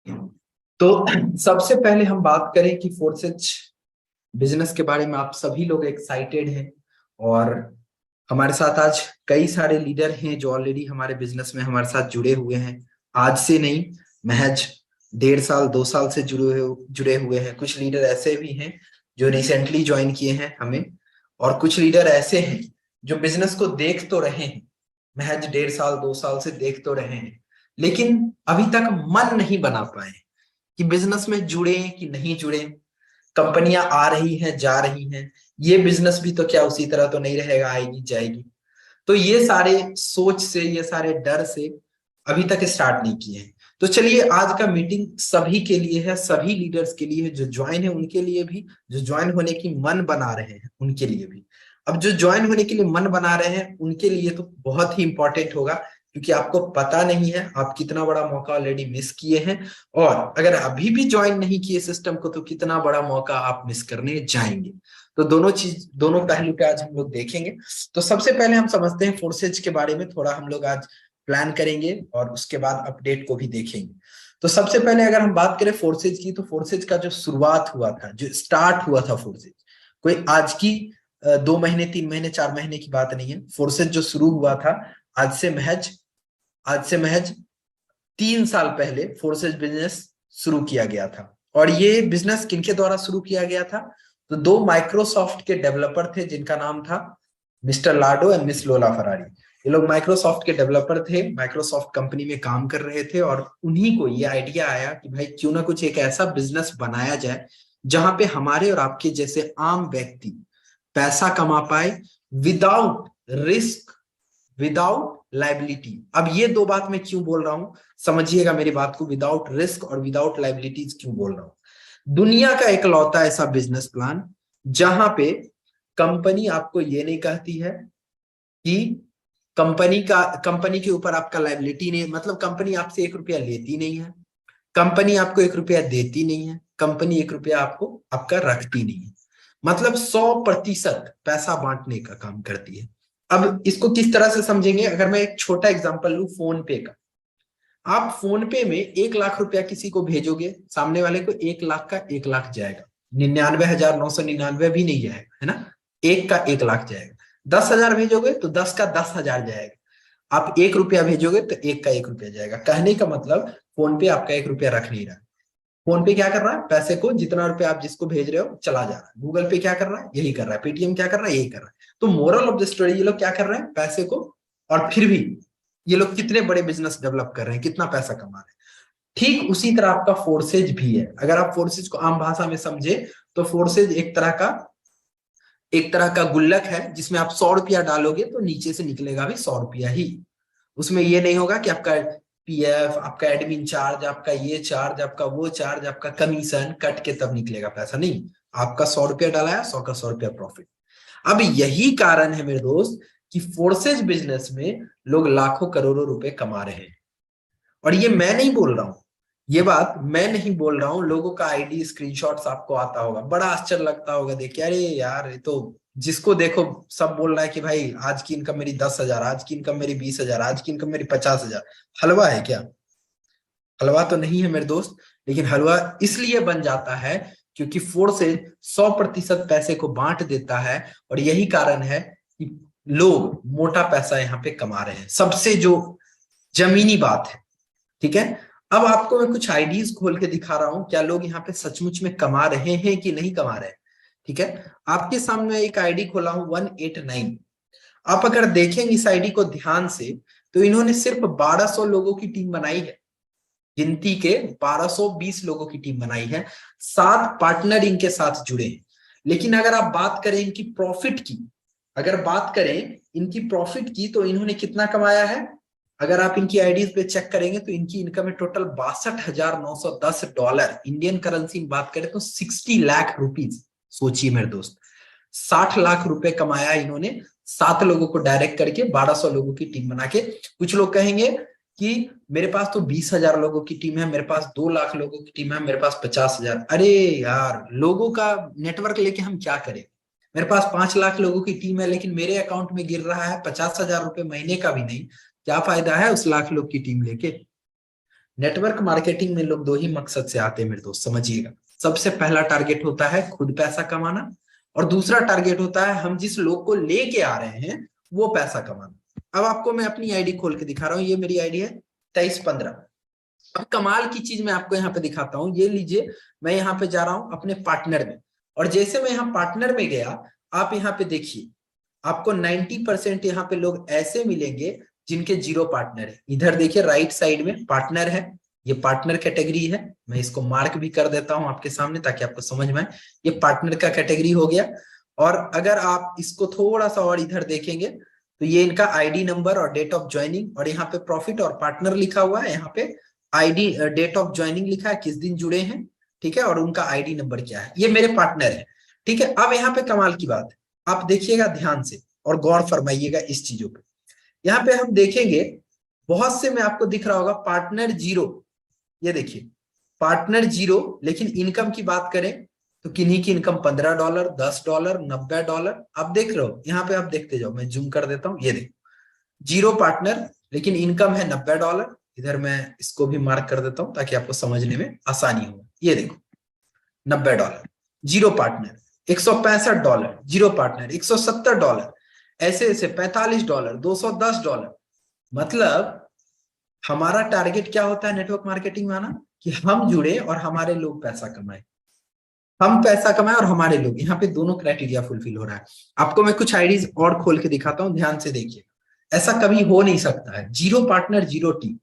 तो सबसे पहले हम बात करें कि फोर्सेज बिजनेस के बारे में। आप सभी लोग एक्साइटेड हैं और हमारे साथ आज कई सारे लीडर हैं जो ऑलरेडी हमारे बिजनेस में हमारे साथ जुड़े हुए हैं। आज से नहीं, महज 1.5 साल 2 साल से जुड़े हुए हैं। कुछ लीडर ऐसे भी हैं जो रिसेंटली ज्वाइन किए हैं हमें, और कुछ लीडर ऐसे हैं जो बिजनेस को देख तो रहे हैं, महज 1.5 साल 2 साल से देख तो रहे हैं, लेकिन अभी तक मन नहीं बना पाए कि बिजनेस में जुड़े कि नहीं जुड़े। कंपनियां आ रही हैं जा रही हैं, ये बिजनेस भी तो क्या उसी तरह तो नहीं रहेगा, आएगी जाएगी। तो ये सारे सोच से, ये सारे डर से अभी तक स्टार्ट नहीं किए हैं। तो चलिए, आज का मीटिंग सभी के लिए है, सभी लीडर्स के लिए है, जो ज्वाइन है उनके लिए भी, जो ज्वाइन होने की मन बना रहे हैं उनके लिए भी। अब जो ज्वाइन होने के लिए मन बना रहे हैं उनके लिए तो बहुत ही इंपॉर्टेंट होगा, क्योंकि आपको पता नहीं है आप कितना बड़ा मौका ऑलरेडी मिस किए हैं, और अगर अभी भी ज्वाइन नहीं किए सिस्टम को तो कितना बड़ा मौका आप मिस करने जाएंगे। तो दोनों पहलू पे आज हम लोग देखेंगे। तो सबसे पहले हम समझते हैं फोर्सेज के बारे में, थोड़ा हम लोग आज प्लान करेंगे और उसके बाद अपडेट को भी देखेंगे। तो सबसे पहले अगर हम बात करें फोर्सेज की, तो फोर्सेज का जो शुरुआत हुआ था, जो स्टार्ट हुआ था फोर्सेज, कोई आज की 2 महीने 3 महीने 4 महीने की बात नहीं है। फोर्सेज जो शुरू हुआ था आज से महज 3 साल पहले फोर्सेज बिजनेस शुरू किया गया था। और ये बिजनेस किनके द्वारा शुरू किया गया था? तो 2 माइक्रोसॉफ्ट के डेवलपर थे जिनका नाम था मिस्टर लाडो एंड मिस लोला फरारी। ये लोग माइक्रोसॉफ्ट के डेवलपर थे, माइक्रोसॉफ्ट कंपनी में काम कर रहे थे, और उन्हीं को ये आइडिया आया कि भाई क्यों ना कुछ एक ऐसा बिजनेस बनाया जाए जहां पे हमारे और आपके जैसे आम व्यक्ति पैसा कमा पाए विदाउट रिस्क, विदाउट लाइबिलिटी। अब ये दो बात मैं क्यों बोल रहा हूं, समझिएगा मेरी बात को। विदाउट रिस्क और विदाउट लाइबिलिटीज क्यों बोल रहा हूं? दुनिया का इकलौता ऐसा बिजनेस प्लान जहां पे कंपनी आपको ये नहीं कहती है कि कंपनी के ऊपर आपका लाइबिलिटी नहीं, मतलब कंपनी आपसे 1 रुपया लेती नहीं है, कंपनी आपको 1 रुपया देती नहीं है, कंपनी 1 रुपया आपको आपका रखती नहीं है। मतलब 100% पैसा बांटने का काम करती है। अब इसको किस तरह से समझेंगे? अगर मैं एक छोटा एग्जांपल लूं फोन पे का। आप फोन पे में 1 लाख रुपया किसी को भेजोगे, सामने वाले को 1 लाख का 1 लाख जाएगा, 99,999 भी नहीं जाएगा, है ना। एक का 1 लाख जाएगा। 10,000 भेजोगे तो 10 का 10,000 जाएगा। आप 1 रुपया भेजोगे तो 1 का 1 रुपया जाएगा। कहने का मतलब फोन पे आपका 1 रुपया रख नहीं रहा है। फोन पे क्या कर रहा है? पैसे को, जितना रुपया आप जिसको भेज रहे हो चला जा रहा है। गूगल पे क्या कर रहा है? यही कर रहा है। पेटीएम क्या कर रहा है? यही कर रहा है। तो मोरल ऑफ द स्टोरी, ये लोग क्या कर रहे हैं? पैसे को, और फिर भी ये लोग कितने बड़े बिजनेस डेवलप कर रहे हैं, कितना पैसा कमा रहे हैं। ठीक उसी तरह आपका फोर्सेज भी है। अगर आप फोर्सेज को आम भाषा में समझे तो फोर्सेज एक तरह का गुल्लक है, जिसमें आप 100 रुपया डालोगे तो नीचे से निकलेगा भी 100 रुपया ही। उसमें ये नहीं होगा कि आपका पीएफ, आपका एडमिन चार्ज, आपका ये चार्ज, आपका वो चार्ज, आपका कमीशन कट के तब निकलेगा पैसा। नहीं, आपका 100 रुपया डाला है, 100 का 100 रुपया प्रॉफिट। अब यही कारण है मेरे दोस्त कि फोर्सेज बिजनेस में लोग लाखों करोड़ों रुपए कमा रहे हैं। और ये मैं नहीं बोल रहा हूं, ये बात मैं नहीं बोल रहा हूं, लोगों का आईडी स्क्रीनशॉट्स आपको आता होगा, बड़ा आश्चर्य लगता होगा देख के, अरे यार ये तो जिसको देखो सब बोल रहा है कि भाई आज की इनकम मेरी 10,000, आज की इनकम मेरी 20,000, आज की इनकम मेरी 50,000। हलवा है क्या? हलवा तो नहीं है मेरे दोस्त। लेकिन हलवा इसलिए बन जाता है क्योंकि फोर्सेज 100% पैसे को बांट देता है, और यही कारण है कि लोग मोटा पैसा यहाँ पे कमा रहे हैं। सबसे जो जमीनी बात है, ठीक है। अब आपको मैं कुछ आईडीज खोल के दिखा रहा हूं, क्या लोग यहाँ पे सचमुच में कमा रहे हैं कि नहीं कमा रहे हैं। ठीक है, आपके सामने एक आईडी खोला हूं 189। आप अगर देखेंगे इस आईडी को ध्यान से, तो इन्होंने सिर्फ 1200 लोगों की टीम बनाई है, गिनती के 1220 लोगों की टीम बनाई है। 7 पार्टनर इनके साथ जुड़े हैं। लेकिन अगर आप बात करें इनकी प्रॉफिट की, अगर बात करें इनकी प्रॉफिट की, तो इन्होंने कितना कमाया है? अगर आप इनकी आईडीज पे चेक करेंगे तो इनकी इनकम है टोटल $62,910। इंडियन करेंसी में बात करें तो 60 लाख रुपीज। सोचिए मेरे दोस्त, 60 लाख रुपए कमाया इन्होंने 7 लोगों को डायरेक्ट करके, 1200 लोगों की टीम बना के। कुछ लोग कहेंगे कि मेरे पास तो 20,000 लोगों की टीम है, मेरे पास 2 लाख लोगों की टीम है, मेरे पास 50,000। अरे यार, लोगों का नेटवर्क लेके हम क्या करें? मेरे पास 5 लाख लोगों की टीम है, लेकिन मेरे अकाउंट में गिर रहा है 50,000 रुपए महीने का भी नहीं। क्या फायदा है उस लाख लोग की टीम लेके? नेटवर्क मार्केटिंग में लोग दो ही मकसद से आते हैं मेरे दोस्त, समझिएगा। सबसे पहला टारगेट होता है खुद पैसा कमाना, और दूसरा टारगेट होता है हम जिस लोग को लेके आ रहे हैं वो पैसा कमाना। अब आपको मैं अपनी आईडी खोल के दिखा रहा हूँ, ये मेरी आईडी है 2315। अब कमाल की चीज मैं आपको यहाँ पे दिखाता हूँ, ये लीजिए, मैं यहाँ पे जा रहा हूँ अपने पार्टनर में, और जैसे मैं यहाँ पार्टनर में गया, आप यहाँ पे देखिए, आपको 90% यहाँ पे लोग ऐसे मिलेंगे जिनके 0 पार्टनर है। इधर देखिए राइट साइड में पार्टनर है, ये पार्टनर कैटेगरी है। मैं इसको मार्क भी कर देता हूं आपके सामने ताकि आपको समझ में आए, ये पार्टनर का कैटेगरी हो गया। और अगर आप इसको थोड़ा सा और इधर देखेंगे तो ये इनका आईडी नंबर और डेट ऑफ ज्वाइनिंग, और यहाँ पे प्रॉफिट और पार्टनर लिखा हुआ है, यहाँ पे आईडी डेट ऑफ ज्वाइनिंग लिखा है, किस दिन जुड़े हैं, ठीक है, और उनका आईडी नंबर क्या है। ये मेरे पार्टनर है, ठीक है। अब यहाँ पे कमाल की बात है, आप देखिएगा ध्यान से और गौर फरमाइएगा इस चीजों पे। यहाँ पे हम देखेंगे बहुत से में आपको दिख रहा होगा पार्टनर 0, ये देखिए पार्टनर 0, लेकिन इनकम की बात करें तो किन्हीं की इनकम $15, $10, $90। आप देख रहे हो यहाँ पे, आप देखते जाओ, मैं जूम कर देता हूँ, ये देखो 0 पार्टनर लेकिन इनकम है $90। इधर मैं इसको भी मार्क कर देता हूं ताकि आपको समझने में आसानी हो। ये देखो $90 0 पार्टनर, $165 0 पार्टनर, $170, ऐसे ऐसे $45, $210। मतलब हमारा टारगेट क्या होता है नेटवर्क मार्केटिंग में आना, कि हम जुड़े और हमारे लोग पैसा कमाए, हम पैसा कमाए और हमारे लोग, यहाँ पे दोनों क्राइटेरिया फुलफिल हो रहा है। आपको मैं कुछ आईडीज और खोल के दिखाता हूं, ध्यान से देखिए। ऐसा कभी हो नहीं सकता है, 0 पार्टनर 0 टीम,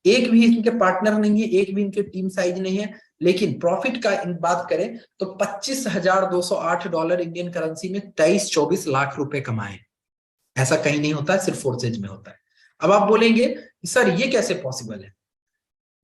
एक भी इनके पार्टनर नहीं है, एक भी इनके टीम साइज नहीं है, लेकिन प्रॉफिट का इन बात करें तो $25,208 इंडियन करेंसी में 23-24 लाख रुपए कमाए। ऐसा कहीं नहीं होता है, सिर्फ फोर्सेज में होता है। अब आप बोलेंगे सर ये कैसे पॉसिबल है?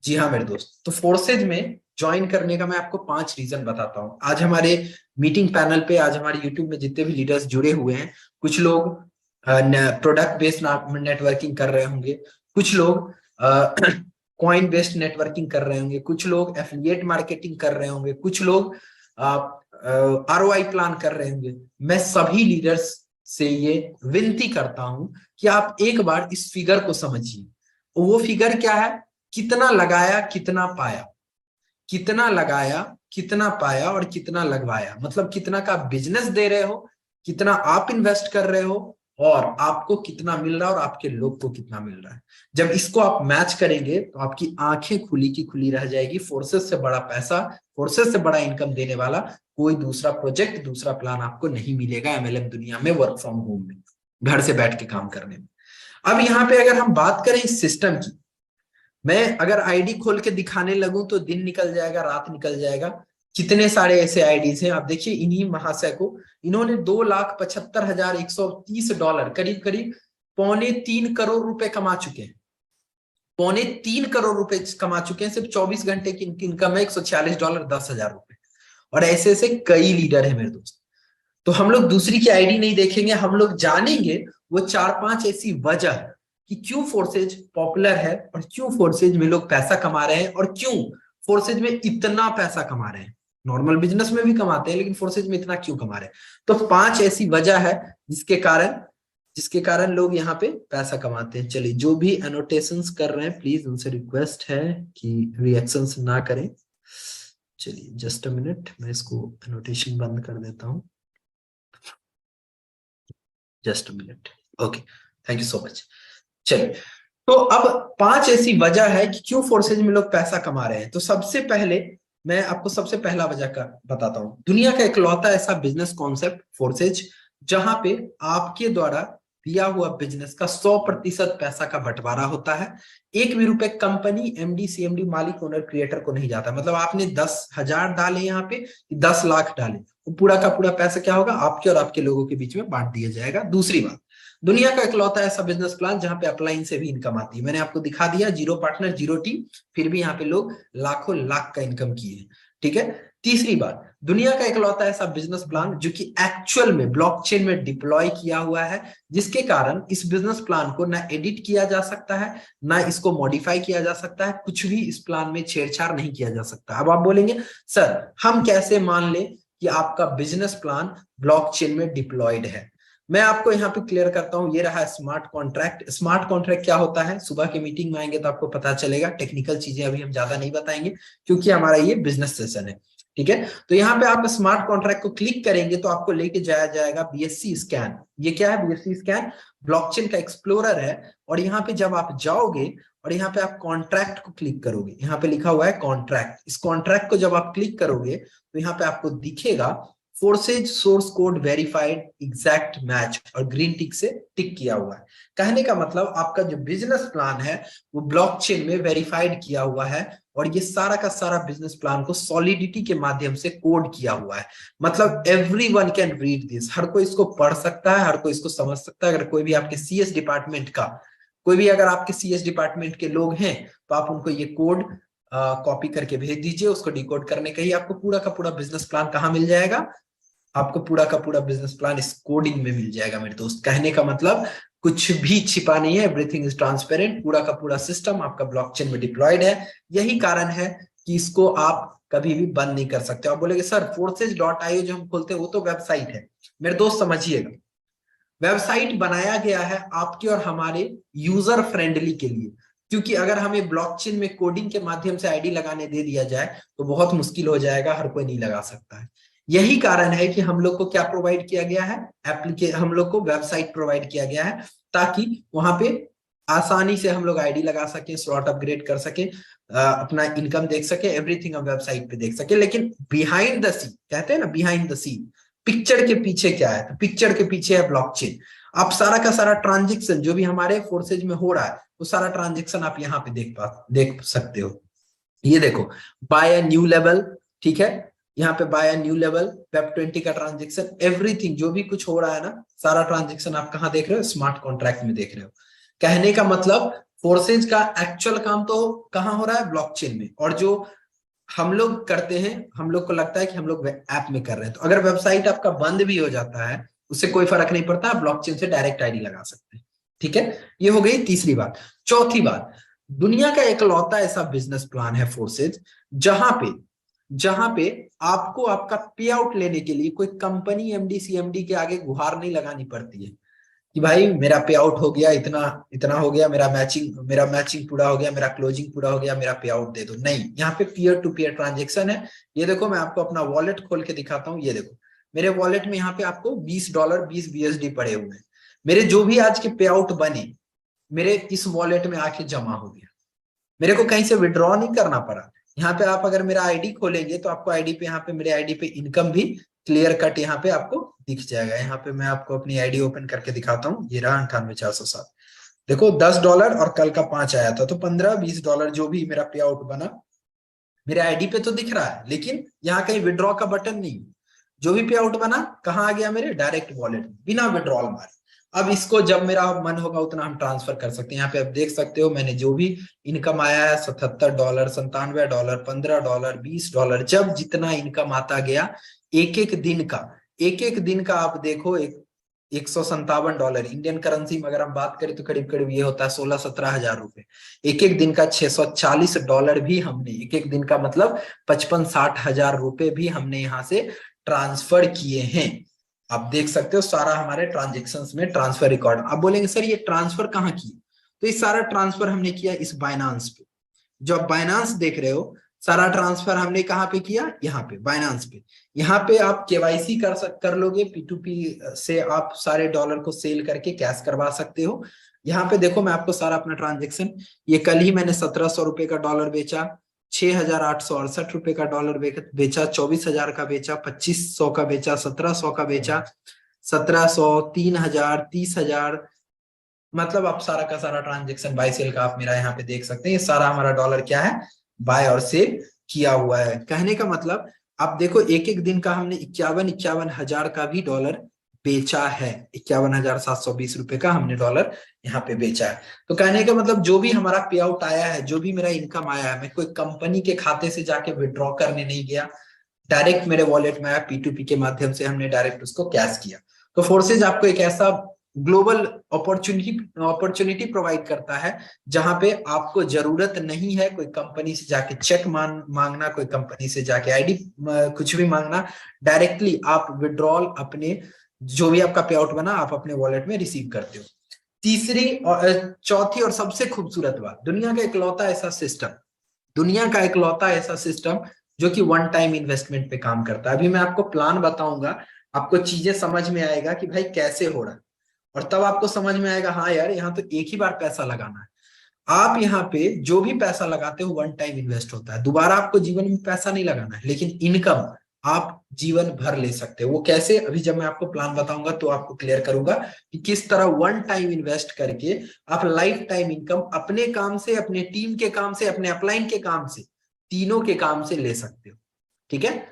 जी हाँ मेरे दोस्त, तो फोर्सेज में ज्वाइन करने का मैं आपको 5 रीजन बताता हूँ। आज हमारे मीटिंग पैनल पे, आज हमारे यूट्यूब में जितने भी लीडर्स जुड़े हुए हैं, कुछ लोग प्रोडक्ट बेस्ड नेटवर्किंग कर रहे होंगे, कुछ लोग कॉइन बेस्ड नेटवर्किंग कर रहे होंगे, कुछ लोग एफिलिएट मार्केटिंग कर रहे होंगे, कुछ लोग ROI प्लान कर रहे होंगे। मैं सभी लीडर्स से ये विनती करता हूं कि आप एक बार इस फिगर को समझिए। वो फिगर क्या है? कितना लगाया कितना पाया, कितना लगाया कितना पाया और कितना लगवाया, मतलब कितना का बिजनेस दे रहे हो, कितना आप इन्वेस्ट कर रहे हो, और आपको कितना मिल रहा है और आपके लोग को कितना मिल रहा है। जब इसको आप मैच करेंगे तो आपकी आंखें खुली की खुली रह जाएगी। फोर्सेस से बड़ा पैसा, फोर्सेस से बड़ा इनकम देने वाला कोई दूसरा प्रोजेक्ट, दूसरा प्लान आपको नहीं मिलेगा MLM दुनिया में, वर्क फ्रॉम होम में, घर से बैठ के काम करने में। अब यहाँ पे अगर हम बात करें इस सिस्टम की, मैं अगर आईडी खोल के दिखाने लगूं तो दिन निकल जाएगा, रात निकल जाएगा। कितने सारे ऐसे आईडीज हैं। आप देखिए इन्हीं महाशय को, इन्होंने $2,75,130, करीब करीब $2.25 करोड़ रुपए कमा चुके हैं। $2.25 करोड़ रुपए कमा चुके हैं, सिर्फ 24 घंटे की इनकी इनकम है $146, 10,000 रुपए। और ऐसे ऐसे कई लीडर है मेरे दोस्त। तो हम लोग दूसरी की आईडी नहीं देखेंगे, हम लोग जानेंगे वो 4-5 ऐसी वजह कि क्यों फोर्सेज पॉपुलर है, और क्यों फोर्सेज में लोग पैसा कमा रहे हैं, और क्यों फोर्सेज में इतना पैसा कमा रहे हैं। नॉर्मल बिजनेस में भी कमाते हैं, लेकिन फोर्सेज में इतना क्यों कमा रहे हैं? तो 5 ऐसी वजह है जिसके कारण लोग यहाँ पे पैसा कमाते हैं। चलिए, जो भी एनोटेशंस कर रहे हैं प्लीज उनसे रिक्वेस्ट है कि रिएक्शंस ना करें। चलिए जस्ट अ मिनट, मैं इसको एनोटेशन बंद कर देता हूँ। Just a minute, okay, thank you so much. चलिए, तो अब 5 ऐसी वजह है कि क्यों फोर्सेज में लोग पैसा कमा रहे हैं। तो सबसे पहले मैं आपको सबसे पहला वजह का बताता हूं। दुनिया का इकलौता ऐसा बिजनेस कॉन्सेप्ट फोर्सेज, जहां पे आपके द्वारा दिया हुआ बिजनेस का 100% पैसा का बंटवारा होता है। एक भी रुपए कंपनी, MD, CMD, मालिक, ओनर, क्रिएटर को नहीं जाता। मतलब आपने 10,000 डाले यहाँ पे, 10 लाख डाले, तो पूरा का पूरा पैसा क्या होगा? आपके और आपके लोगों के बीच में बांट दिया जाएगा। दूसरी बात, दुनिया का इकलौता ऐसा बिजनेस प्लान जहां पे अपलाइन से भी इनकम आती है। मैंने आपको दिखा दिया 0 पार्टनर 0 टीम, फिर भी यहाँ पे लोग लाखों लाख का इनकम किए हैं, ठीक है। तीसरी बात, दुनिया का इकलौता ऐसा बिजनेस प्लान जो कि एक्चुअल में ब्लॉकचेन में डिप्लॉय किया हुआ है, जिसके कारण इस बिजनेस प्लान को ना एडिट किया जा सकता है, ना इसको मॉडिफाई किया जा सकता है, कुछ भी इस प्लान में छेड़छाड़ नहीं किया जा सकता। अब आप बोलेंगे सर हम कैसे मान ले कि आपका बिजनेस प्लान ब्लॉकचेन में डिप्लॉयड है? मैं आपको यहाँ पे क्लियर करता हूँ, ये रहा स्मार्ट कॉन्ट्रैक्ट। स्मार्ट कॉन्ट्रैक्ट क्या होता है, सुबह की मीटिंग में आएंगे तो आपको पता चलेगा। टेक्निकल चीजें अभी हम ज्यादा नहीं बताएंगे क्योंकि हमारा ये बिजनेस सेशन है, ठीक है। तो यहाँ पे आप स्मार्ट कॉन्ट्रैक्ट को क्लिक करेंगे तो आपको लेके जाया जाएगा बीएससी स्कैन। ये क्या है, बीएससी स्कैन ब्लॉकचेन का एक्सप्लोरर है। और यहाँ पे जब आप जाओगे और यहाँ पे आप कॉन्ट्रैक्ट को क्लिक करोगे, यहाँ पे लिखा हुआ है कॉन्ट्रैक्ट। इस कॉन्ट्रैक्ट को जब आप क्लिक करोगे तो यहाँ पे आपको दिखेगा forces source code verified exact match, और ग्रीन टिक से टिक किया हुआ है। कहने का मतलब आपका जो बिजनेस प्लान है वो ब्लॉकचेन में वेरीफाइड किया हुआ है, और ये सारा का सारा बिजनेस प्लान को सॉलिडिटी के माध्यम से कोड किया हुआ है। मतलब एवरीवन कैन रीड दिस, हर कोई इसको पढ़ सकता है, हर कोई इसको समझ सकता है। अगर कोई भी आपके सीएस डिपार्टमेंट का, कोई भी अगर आपके सीएस डिपार्टमेंट के लोग हैं तो आप उनको ये कोड कॉपी करके भेज दीजिए। उसको डिकोड करने का ही आपको पूरा का पूरा बिजनेस प्लान कहाँ मिल जाएगा, आपको पूरा का पूरा बिजनेस प्लान इस कोडिंग में मिल जाएगा मेरे दोस्त। कहने का मतलब कुछ भी छिपा नहीं है, एवरीथिंग इज ट्रांसपेरेंट। पूरा का पूरा सिस्टम आपका ब्लॉकचेन में डिप्लॉयड है। यही कारण है कि इसको आप कभी भी बंद नहीं कर सकते। आप बोलेंगे सर forces.io जो हम खोलते हैं वो तो वेबसाइट है। मेरे दोस्त समझिएगा, वेबसाइट बनाया गया है आपके और हमारे यूजर फ्रेंडली के लिए। क्योंकि अगर हमें ब्लॉकचेन में कोडिंग के माध्यम से आईडी लगाने दे दिया जाए तो बहुत मुश्किल हो जाएगा, हर कोई नहीं लगा सकता है। यही कारण है कि हम लोग को क्या प्रोवाइड किया गया है, हम लोग को वेबसाइट प्रोवाइड किया गया है, ताकि वहां पे आसानी से हम लोग आईडी लगा सके, स्लॉट अपग्रेड कर सके, अपना इनकम देख सके, एवरीथिंग हम वेबसाइट पे देख सके। लेकिन बिहाइंड द सीन, कहते हैं ना बिहाइंड द सीन, पिक्चर के पीछे क्या है, तो पिक्चर के पीछे है ब्लॉकचेन। आप सारा का सारा ट्रांजेक्शन जो भी हमारे फोर्सेज में हो रहा है वो सारा ट्रांजेक्शन आप यहाँ पे देख सकते हो। ये देखो, बाय अ न्यू लेवल, ठीक है, यहाँ पे बाय अ न्यू लेवल, वेब20 का ट्रांजेक्शन, एवरीथिंग जो भी कुछ हो रहा है ना, सारा ट्रांजेक्शन आप कहाँ देख रहे हो, स्मार्ट कॉन्ट्रैक्ट में देख रहे हो। कहने का मतलब फोर्सेज का एक्चुअल काम तो कहाँ हो रहा है, ब्लॉकचेन में। और जो हम लोग करते हैं, हम लोग को लगता है कि हम लोग ऐप में कर रहे हैं। तो अगर वेबसाइट आपका बंद भी हो जाता है उससे कोई फर्क नहीं पड़ता, ब्लॉकचेन से डायरेक्ट आईडी लगा सकते हैं, ठीक है। ये हो गई तीसरी बात। चौथी बात, दुनिया का एकलौता ऐसा बिजनेस प्लान है फोर्सेज जहां पे आपको आपका पे आउट लेने के लिए कोई कंपनी एमडी सीएमडी के आगे गुहार नहीं लगानी पड़ती है कि भाई मेरा पे आउट हो गया, इतना इतना हो गया, मेरा मैचिंग पूरा हो गया, मेरा क्लोजिंग पूरा हो गया, मेरा पे आउट दे दो। नहीं, यहाँ पे पीयर टू पीयर ट्रांजेक्शन है। ये देखो, मैं आपको अपना वॉलेट खोल के दिखाता हूँ। ये देखो, मेरे वॉलेट में यहाँ पे आपको $20 20 बीएसडी पड़े हुए हैं। मेरे जो भी आज के पे आउट बने मेरे इस वॉलेट में आके जमा हो गया, मेरे को कहीं से विड्रॉ नहीं करना पड़ा। यहाँ पे आप अगर मेरा आईडी खोलेंगे तो आपको आईडी पे, यहाँ पे मेरे आईडी पे इनकम भी क्लियर कट यहाँ पे आपको दिख जाएगा। यहाँ पे मैं आपको अपनी आईडी ओपन करके दिखाता हूँ। ये रहा 98,407। देखो $10 और कल का 5 आया था, तो $15-20 जो भी मेरा पे आउट बना मेरे आईडी पे तो दिख रहा है, लेकिन यहाँ कहीं विड्रॉ का बटन नहीं। जो भी पे आउट बना कहाँ आ गया, मेरे डायरेक्ट वॉलेट में बिना विड्रॉल मारे। अब इसको जब मेरा मन होगा उतना हम ट्रांसफर कर सकते हैं। यहाँ पे आप देख सकते हो मैंने जो भी इनकम आया है, $77, $97, $15, $20, जब जितना इनकम आता गया एक एक दिन का आप देखो, $157 इंडियन करेंसी में अगर हम बात करें तो करीब करीब ये होता है 16-17 हजार रुपए। एक दिन का $640 भी हमने, एक दिन का मतलब 55-60 हजार रुपए भी हमने यहाँ से ट्रांसफर किए हैं। आप देख सकते हो सारा हमारे ट्रांजेक्शन्स में ट्रांसफर रिकॉर्ड। आप बोलेंगे सर ये ट्रांसफर कहाँ किए, तो ये सारा ट्रांसफर हमने किया इस बाइनांस पे। जो आप बाइनांस देख रहे हो, सारा ट्रांसफर हमने कहाँ पे किया, यहाँ पे बाइनांस पे। यहाँ पे आप केवाईसी कर लोगे, P2P से आप सारे डॉलर को सेल करके कैश करवा सकते हो। यहाँ पे देखो मैं आपको सारा अपना ट्रांजेक्शन, ये कल ही मैंने 1700 रुपए का डॉलर बेचा, 6,868 रुपए का डॉलर बेचा, 24,000 का बेचा, 2,500 का बेचा, 1,700 का बेचा, 1,700, 3,000, 30,000। मतलब आप सारा का सारा ट्रांजेक्शन बाय सेल का आप मेरा यहाँ पे देख सकते हैं। ये सारा हमारा डॉलर क्या है, बाय और सेल किया हुआ है। कहने का मतलब आप देखो एक दिन का हमने 51 हजार का भी डॉलर बेचा है। 51,720 रुपए का हमने डॉलर यहाँ पे बेचा है। तो कहने का मतलब जो भी हमारा पे आउट आया है, जो भी मेरा इनकम आया है, मैं कोई कंपनी के खाते से जाके विड्रॉ करने नहीं गया, डायरेक्ट मेरे वॉलेट में आया, P2P के माध्यम से हमने डायरेक्ट उसको कैश किया। तो फोर्सेज आपको एक ऐसा ग्लोबल अपॉर्चुनिटी प्रोवाइड करता है जहां पे आपको जरूरत नहीं है कोई कंपनी से जाके चेक मांगना, कोई कंपनी से जाके आईडी कुछ भी मांगना। डायरेक्टली आप विड्रॉल अपने जो भी आपका पे आउट बना आप अपने वॉलेट में रिसीव करते हो। तीसरी और चौथी और सबसे खूबसूरत बात, दुनिया का इकलौता ऐसा सिस्टम जो कि वन टाइम इन्वेस्टमेंट पे काम करता है। अभी मैं आपको प्लान बताऊंगा, आपको चीजें समझ में आएगा कि भाई कैसे हो रहा है, और तब आपको समझ में आएगा हाँ यार यहाँ तो एक ही बार पैसा लगाना है। आप यहाँ पे जो भी पैसा लगाते हो वन टाइम इन्वेस्ट होता है, दोबारा आपको जीवन में पैसा नहीं लगाना है, लेकिन इनकम आप जीवन भर ले सकते हो। वो कैसे, अभी जब मैं आपको प्लान बताऊंगा तो आपको क्लियर करूंगा कि किस तरह वन टाइम इन्वेस्ट करके आप लाइफ टाइम इनकम अपने काम से, अपने टीम के काम से, अपने अपलाइन के काम से, तीनों के काम से ले सकते हो। ठीक है।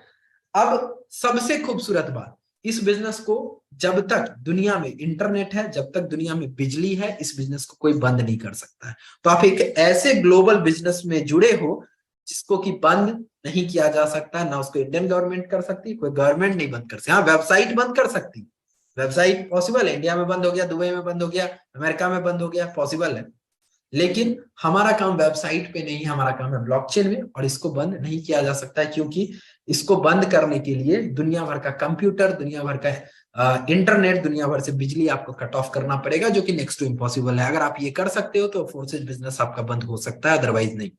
अब सबसे खूबसूरत बात, इस बिजनेस को जब तक दुनिया में इंटरनेट है, जब तक दुनिया में बिजली है, इस बिजनेस को कोई बंद नहीं कर सकता है। तो आप एक ऐसे ग्लोबल बिजनेस में जुड़े हो जिसको कि बंद नहीं किया जा सकता, ना उसको इंडियन गवर्नमेंट कर सकती, कोई गवर्नमेंट नहीं बंद कर सकती। हाँ, वेबसाइट बंद कर सकती, वेबसाइट पॉसिबल है, इंडिया में बंद हो गया, दुबई में बंद हो गया, अमेरिका में बंद हो गया, पॉसिबल है। लेकिन हमारा काम वेबसाइट पे नहीं है, हमारा काम है ब्लॉकचेन में, और इसको बंद नहीं किया जा सकता है, क्योंकि इसको बंद करने के लिए दुनिया भर का कंप्यूटर, दुनिया भर का इंटरनेट, दुनिया भर से बिजली आपको कट ऑफ करना पड़ेगा, जो कि नेक्स्ट टू इम्पॉसिबल है। अगर आप ये कर सकते हो तो फोर्सेज बिजनेस आपका बंद हो सकता है, अदरवाइज नहीं।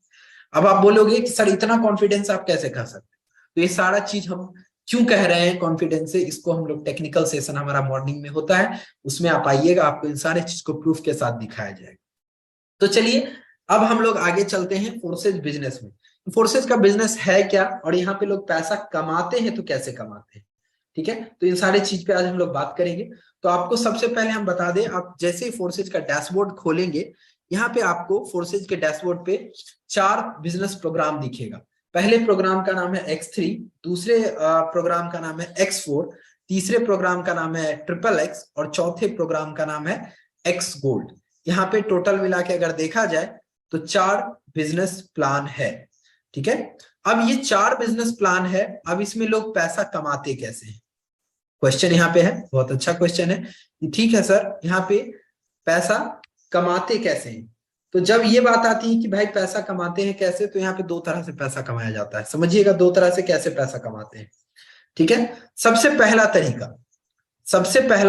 अब आप बोलोगे कि सर इतना कॉन्फिडेंस आप कैसे कर सकते हो, तो ये सारा चीज हम क्यों कह रहे हैं कॉन्फिडेंस से, इसको हम लोग टेक्निकल सेशन हमारा मॉर्निंग में होता है, उसमें आप आइएगा, आपको इन सारे चीज को प्रूफ के साथ दिखाया जाएगा। तो चलिए अब हम लोग आगे चलते हैं फोर्सेज बिजनेस में। फोर्सेज का बिजनेस है क्या, और यहाँ पे लोग पैसा कमाते हैं तो कैसे कमाते हैं। ठीक है, तो इन सारे चीज पे आज हम लोग बात करेंगे। तो आपको सबसे पहले हम बता दें, आप जैसे ही फोर्सेज का डैशबोर्ड खोलेंगे, यहाँ पे आपको फोर्सेज के डैशबोर्ड पे 4 बिजनेस प्रोग्राम दिखेगा। पहले प्रोग्राम का नाम है X3, दूसरे प्रोग्राम का नाम है X4, तीसरे प्रोग्राम का नाम है XXX, और चौथे प्रोग्राम का नाम है X गोल्ड। यहाँ पे टोटल मिला के अगर देखा जाए तो 4 बिजनेस प्लान है। ठीक है, अब ये 4 बिजनेस प्लान है, अब इसमें लोग पैसा कमाते कैसे हैं, क्वेश्चन यहाँ पे है, बहुत अच्छा क्वेश्चन है। ठीक है सर, यहाँ पे पैसा कमाते कैसे हैं, तो जब ये बात आती है कि भाई पैसा कमाते हैं कैसे, तो यहाँ पे 2 तरह से पैसा कमाया जाता है। समझिएगा 2 तरह से कैसे पैसा कमाते हैं। ठीक है, सबसे पहला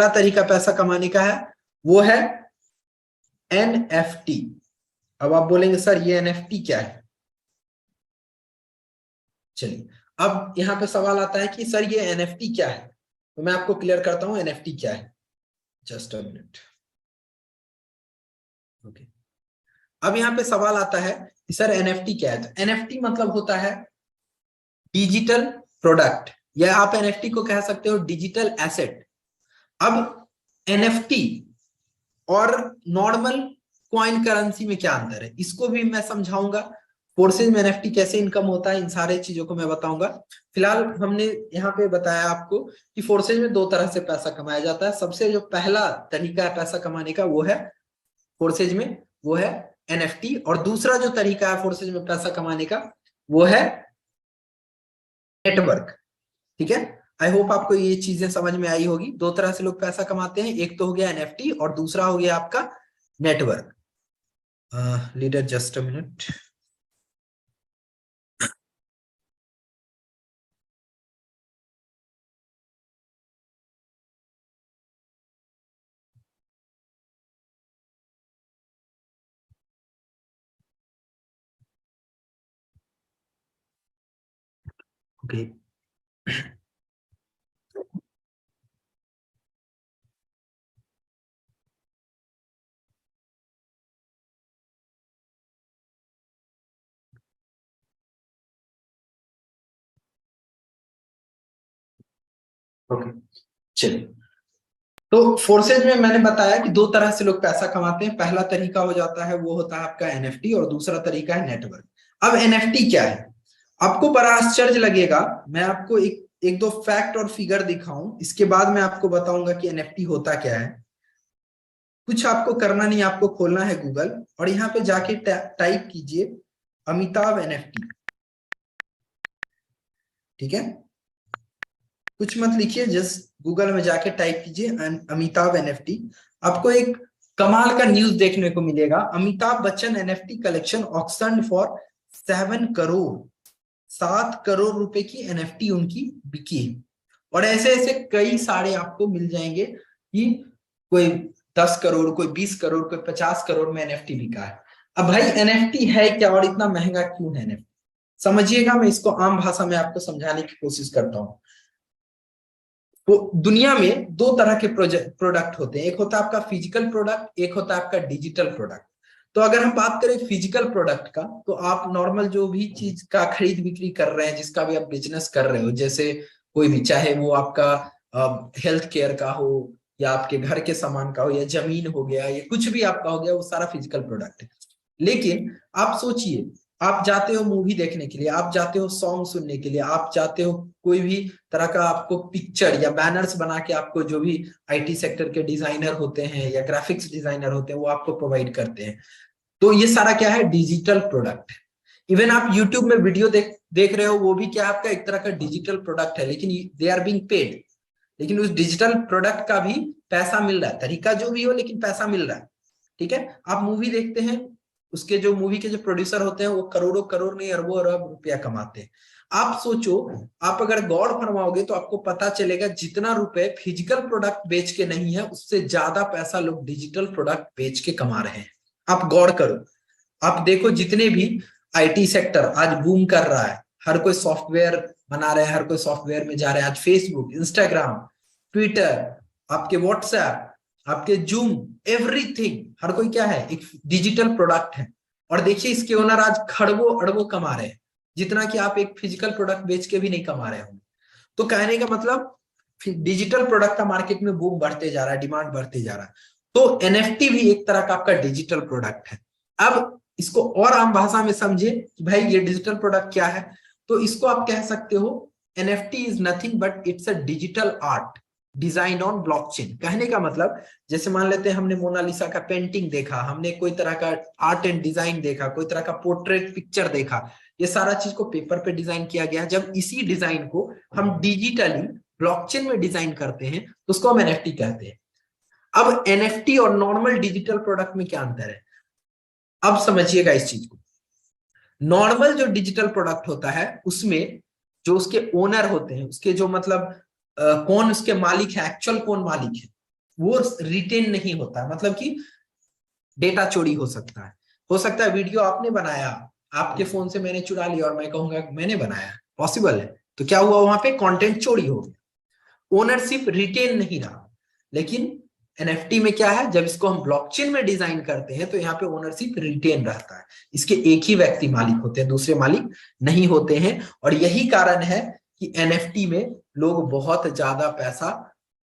तरीका पैसा कमाने का है, वो है NFT। अब आप बोलेंगे सर ये NFT क्या है। चलिए, अब यहाँ पे सवाल आता है कि सर ये NFT क्या है, तो मैं आपको क्लियर करता हूं NFT क्या है। Just a minute. ओके, अब यहाँ पे सवाल आता है कि सर NFT क्या है। तो NFT मतलब होता है डिजिटल प्रोडक्ट, या आप NFT को कह सकते हो डिजिटल एसेट। अब NFT और नॉर्मल कॉइन करेंसी में क्या अंतर है, इसको भी मैं समझाऊंगा। फोर्सेज में NFT कैसे इनकम होता है, इन सारे चीजों को मैं बताऊंगा। फिलहाल हमने यहाँ पे बताया आपको कि फोर्सेज में 2 तरह से पैसा कमाया जाता है। सबसे जो पहला तरीका है पैसा कमाने का, वो है फोर्सेज में, वो है NFT, और दूसरा जो तरीका है फोर्सेज में पैसा कमाने का, वो है नेटवर्क। ठीक है, आई होप आपको ये चीजें समझ में आई होगी। 2 तरह से लोग पैसा कमाते हैं, एक तो हो गया NFT और दूसरा हो गया आपका network. Leader just a minute. Okay, okay, चलिए। तो फोर्सेज में मैंने बताया कि 2 तरह से लोग पैसा कमाते हैं। पहला तरीका हो जाता है, वो होता है आपका NFT, और दूसरा तरीका है नेटवर्क। अब NFT क्या है, आपको बड़ा आश्चर्य लगेगा। मैं आपको एक दो फैक्ट और फिगर दिखाऊं, इसके बाद मैं आपको बताऊंगा कि NFT होता क्या है। कुछ आपको करना नहीं, आपको खोलना है गूगल, और यहाँ पे जाके टाइप कीजिए अमिताभ NFT। ठीक है, कुछ मत लिखिए, जस्ट गूगल में जाके टाइप कीजिए अमिताभ NFT। आपको एक कमाल का न्यूज देखने को मिलेगा। Amitabh Bachchan NFT collection auction for 7 crore, 7 crore रुपए की NFT उनकी बिकी है। और ऐसे ऐसे कई सारे आपको मिल जाएंगे कि कोई 10 करोड़, कोई 20 करोड़, कोई 50 करोड़ में एनएफटी बिका है। अब भाई एनएफटी है क्या और इतना महंगा क्यों है एनएफटी? समझिएगा, मैं इसको आम भाषा में आपको समझाने की कोशिश करता हूँ। तो दुनिया में दो तरह के प्रोडक्ट होते हैं, एक होता है आपका फिजिकल प्रोडक्ट, एक होता है आपका डिजिटल प्रोडक्ट। तो अगर हम बात करें फिजिकल प्रोडक्ट का, तो आप नॉर्मल जो भी चीज का खरीद बिक्री कर रहे हैं, जिसका भी आप बिजनेस कर रहे हो, जैसे कोई भी, चाहे वो आपका हेल्थ केयर का हो, या आपके घर के सामान का हो, या जमीन हो गया, या कुछ भी आपका हो गया, वो सारा फिजिकल प्रोडक्ट है। लेकिन आप सोचिए, आप जाते हो मूवी देखने के लिए, आप जाते हो सॉन्ग सुनने के लिए, आप जाते हो कोई भी तरह का आपको पिक्चर या बैनर्स बना के, आपको जो भी आईटी सेक्टर के डिजाइनर होते हैं या ग्राफिक्स डिजाइनर होते हैं वो आपको प्रोवाइड करते हैं। तो ये सारा क्या है? डिजिटल प्रोडक्ट है। इवन आप यूट्यूब में वीडियो देख रहे हो, वो भी क्या आपका एक तरह का डिजिटल प्रोडक्ट है, लेकिन दे आर बीइंग पेड। लेकिन उस डिजिटल प्रोडक्ट का भी पैसा मिल रहा है, तरीका जो भी हो, लेकिन पैसा मिल रहा है। ठीक है, आप मूवी देखते हैं, उसके जो मूवी के जो प्रोड्यूसर होते हैं वो करोड़ों करोड़ नहीं, अरबों अरब रुपया कमाते हैं। आप सोचो, आप अगर गौर फरमाओगे तो आपको पता चलेगा जितना रुपए फिजिकल प्रोडक्ट बेच के नहीं है, उससे ज्यादा पैसा लोग डिजिटल प्रोडक्ट बेच के कमा रहे हैं। आप गौर करो, आप देखो, जितने भी आईटी सेक्टर आज बूम कर रहा है, हर कोई सॉफ्टवेयर बना रहे हैं, हर कोई सॉफ्टवेयर में जा रहे हैं। आज फेसबुक, इंस्टाग्राम, ट्विटर, आपके व्हाट्सएप, आपके जूम, एवरीथिंग, हर कोई क्या है? एक डिजिटल प्रोडक्ट है। और देखिए, इसके ओनर आज खरबों अरबों कमा रहे हैं, जितना कि आप एक फिजिकल प्रोडक्ट बेच के भी नहीं कमा रहे होंगे। तो कहने का मतलब, डिजिटल प्रोडक्ट का मार्केट में बूम बढ़ते जा रहा है, डिमांड बढ़ते जा रहा है। तो एनएफटी भी एक तरह का आपका डिजिटल प्रोडक्ट है। अब इसको और आम भाषा में समझे कि भाई ये डिजिटल प्रोडक्ट क्या है, तो इसको आप कह सकते हो NFT is nothing but it's a digital art design on blockchain. कहने का मतलब, जैसे मान लेते हैं हमने मोनालिसा का पेंटिंग देखा, हमने कोई तरह का आर्ट एंड डिजाइन देखा, कोई तरह का पोर्ट्रेट पिक्चर देखा, ये सारा चीज को पेपर पे डिजाइन किया गया। जब इसी डिजाइन को हम डिजिटली ब्लॉकचेन में डिजाइन करते हैं तो उसको हम एनएफटी कहते हैं। अब एनएफटी और नॉर्मल डिजिटल प्रोडक्ट में क्या अंतर है? अब समझिएगा इस चीज को। नॉर्मल जो डिजिटल प्रोडक्ट होता है, उसमें जो उसके ओनर होते हैं, उसके जो मतलब कौन उसके मालिक है, एक्चुअल कौन मालिक है, वो रिटेन नहीं होता। मतलब कि डेटा चोरी हो सकता है, वीडियो आपने बनाया, आपके फोन से मैंने चुरा लिया और मैं कहूंगा मैंने बनाया, पॉसिबल है। तो क्या हुआ? वहां पे कंटेंट चोरी हो गया, ओनरशिप रिटेन नहीं रहा। लेकिन एनएफटी में क्या है? जब इसको हम ब्लॉकचेन में डिजाइन करते हैं तो यहाँ पे ओनरशिप रिटेन रहता है। इसके एक ही व्यक्ति मालिक होते हैं, दूसरे मालिक नहीं होते हैं। और यही कारण है कि एनएफटी में लोग बहुत ज्यादा पैसा,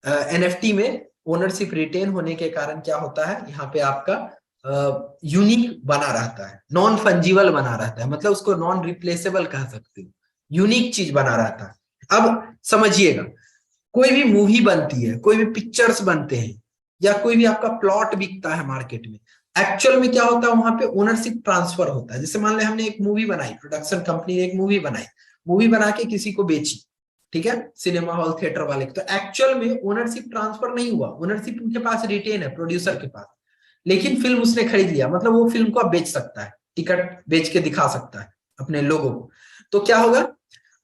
एनएफटी में ओनरशिप रिटेन होने के कारण क्या होता है, यहाँ पे आपका यूनिक बना रहता है, नॉन फंजिबल बना रहता है, मतलब उसको नॉन रिप्लेसेबल कह सकते हो, यूनिक चीज बना रहता है। अब समझिएगा, कोई भी मूवी बनती है, कोई भी पिक्चर्स बनते हैं, या कोई भी आपका प्लॉट बिकता है मार्केट में, एक्चुअल में क्या होता है? वहां पे ओनरशिप ट्रांसफर होता है। जैसे मान ले हमने एक मूवी बनाई, प्रोडक्शन कंपनी ने एक मूवी बनाई, मूवी बना के किसी को बेची, ठीक है, सिनेमा हॉल थिएटर वाले को, तो एक्चुअल में ओनरशिप ट्रांसफर नहीं हुआ, ओनरशिप उनके पास रिटेन है, प्रोड्यूसर के पास। लेकिन फिल्म उसने खरीद लिया, मतलब वो फिल्म को अब बेच सकता है, टिकट बेच के दिखा सकता है अपने लोगों को। तो क्या होगा?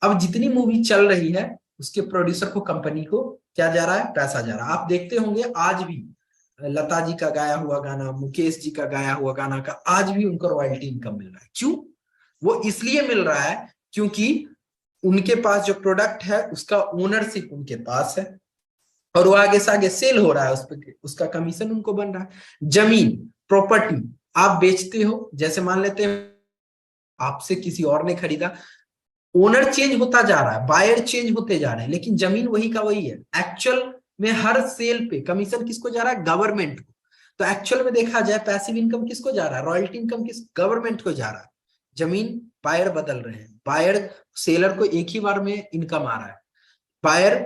अब जितनी मूवी चल रही है, उसके प्रोड्यूसर को, कंपनी को क्या जा रहा है? पैसा जा रहा है। आप देखते होंगे आज भी लता जी का गाया हुआ गाना, मुकेश जी का गाया हुआ गाना का आज भी उनको रॉयल्टी इनकम मिल रहा है। क्यों? वो इसलिए मिल रहा है क्योंकि उनके पास जो प्रोडक्ट है उसका ओनरशिप उनके पास है, और वो आगे से आगे सेल हो रहा है, उस पर उसका कमीशन उनको बन रहा है। जमीन, प्रॉपर्टी आप बेचते हो, जैसे मान लेते हैं आपसे किसी और ने खरीदा, ओनर चेंज होता जा रहा है, बायर चेंज होते जा रहे हैं, लेकिन जमीन वही का वही है। एक्चुअल में हर सेल पे कमीशन किसको जा रहा है? गवर्नमेंट को। तो एक्चुअल में देखा जाए, पैसिव इनकम किसको जा रहा है? रॉयल्टी इनकम किस? गवर्नमेंट को जा रहा है। जमीन बायर बदल रहे हैं, बायर सेलर को एक ही बार में इनकम आ रहा है, बायर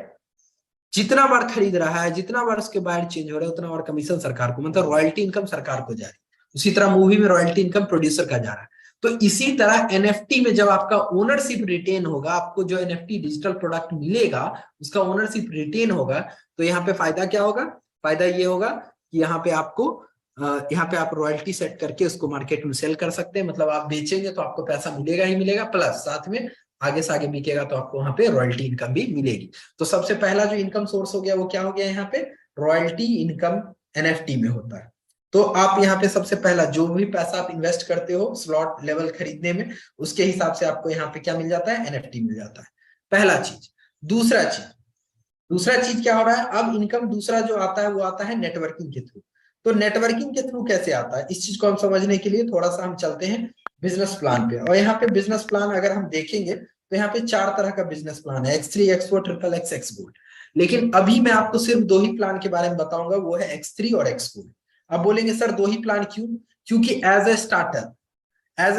जितना बार खरीद रहा है, जितना बार उसके बायर चेंज हो रहा है, उतना बार कमीशन सरकार को, मतलब रॉयल्टी इनकम सरकार को जा रही है। उसी तरह मूवी में रॉयल्टी इनकम प्रोड्यूसर का जा रहा है। तो इसी तरह एनएफटी में जब आपका ओनरशिप रिटेन होगा, आपको जो एनएफटी डिजिटल प्रोडक्ट मिलेगा उसका ओनरशिप रिटेन होगा, तो यहाँ पे फायदा क्या होगा? फायदा ये होगा कि यहाँ पे आपको यहाँ पे आप रॉयल्टी सेट करके उसको मार्केट में सेल कर सकते हैं। मतलब आप बेचेंगे तो आपको पैसा मिलेगा ही मिलेगा, प्लस साथ में आगे से आगे बिकेगा तो आपको वहां पे रॉयल्टी इनकम भी मिलेगी। तो सबसे पहला जो इनकम सोर्स हो गया वो क्या हो गया यहाँ पे, रॉयल्टी इनकम एनएफटी में होता है। तो आप यहाँ पे सबसे पहला जो भी पैसा आप इन्वेस्ट करते हो स्लॉट लेवल खरीदने में, उसके हिसाब से आपको यहाँ पे क्या मिल जाता है, एनएफटी मिल जाता है, पहला चीज। दूसरा चीज क्या हो रहा है, अब इनकम दूसरा जो आता है वो आता है नेटवर्किंग के थ्रू। तो नेटवर्किंग के थ्रू कैसे आता है, इस चीज को हम समझने के लिए थोड़ा सा हम चलते हैं बिजनेस प्लान पे। और यहाँ पे बिजनेस प्लान अगर हम देखेंगे तो यहाँ पे 4 तरह का बिजनेस प्लान है, X3, X4, triple x, x gold. लेकिन अभी मैं आपको सिर्फ 2 ही प्लान के बारे में बताऊंगा, वो है X3 और एक्स गोल्ड। अब बोलेंगे सर 2 ही प्लान क्यों, क्योंकि एज ए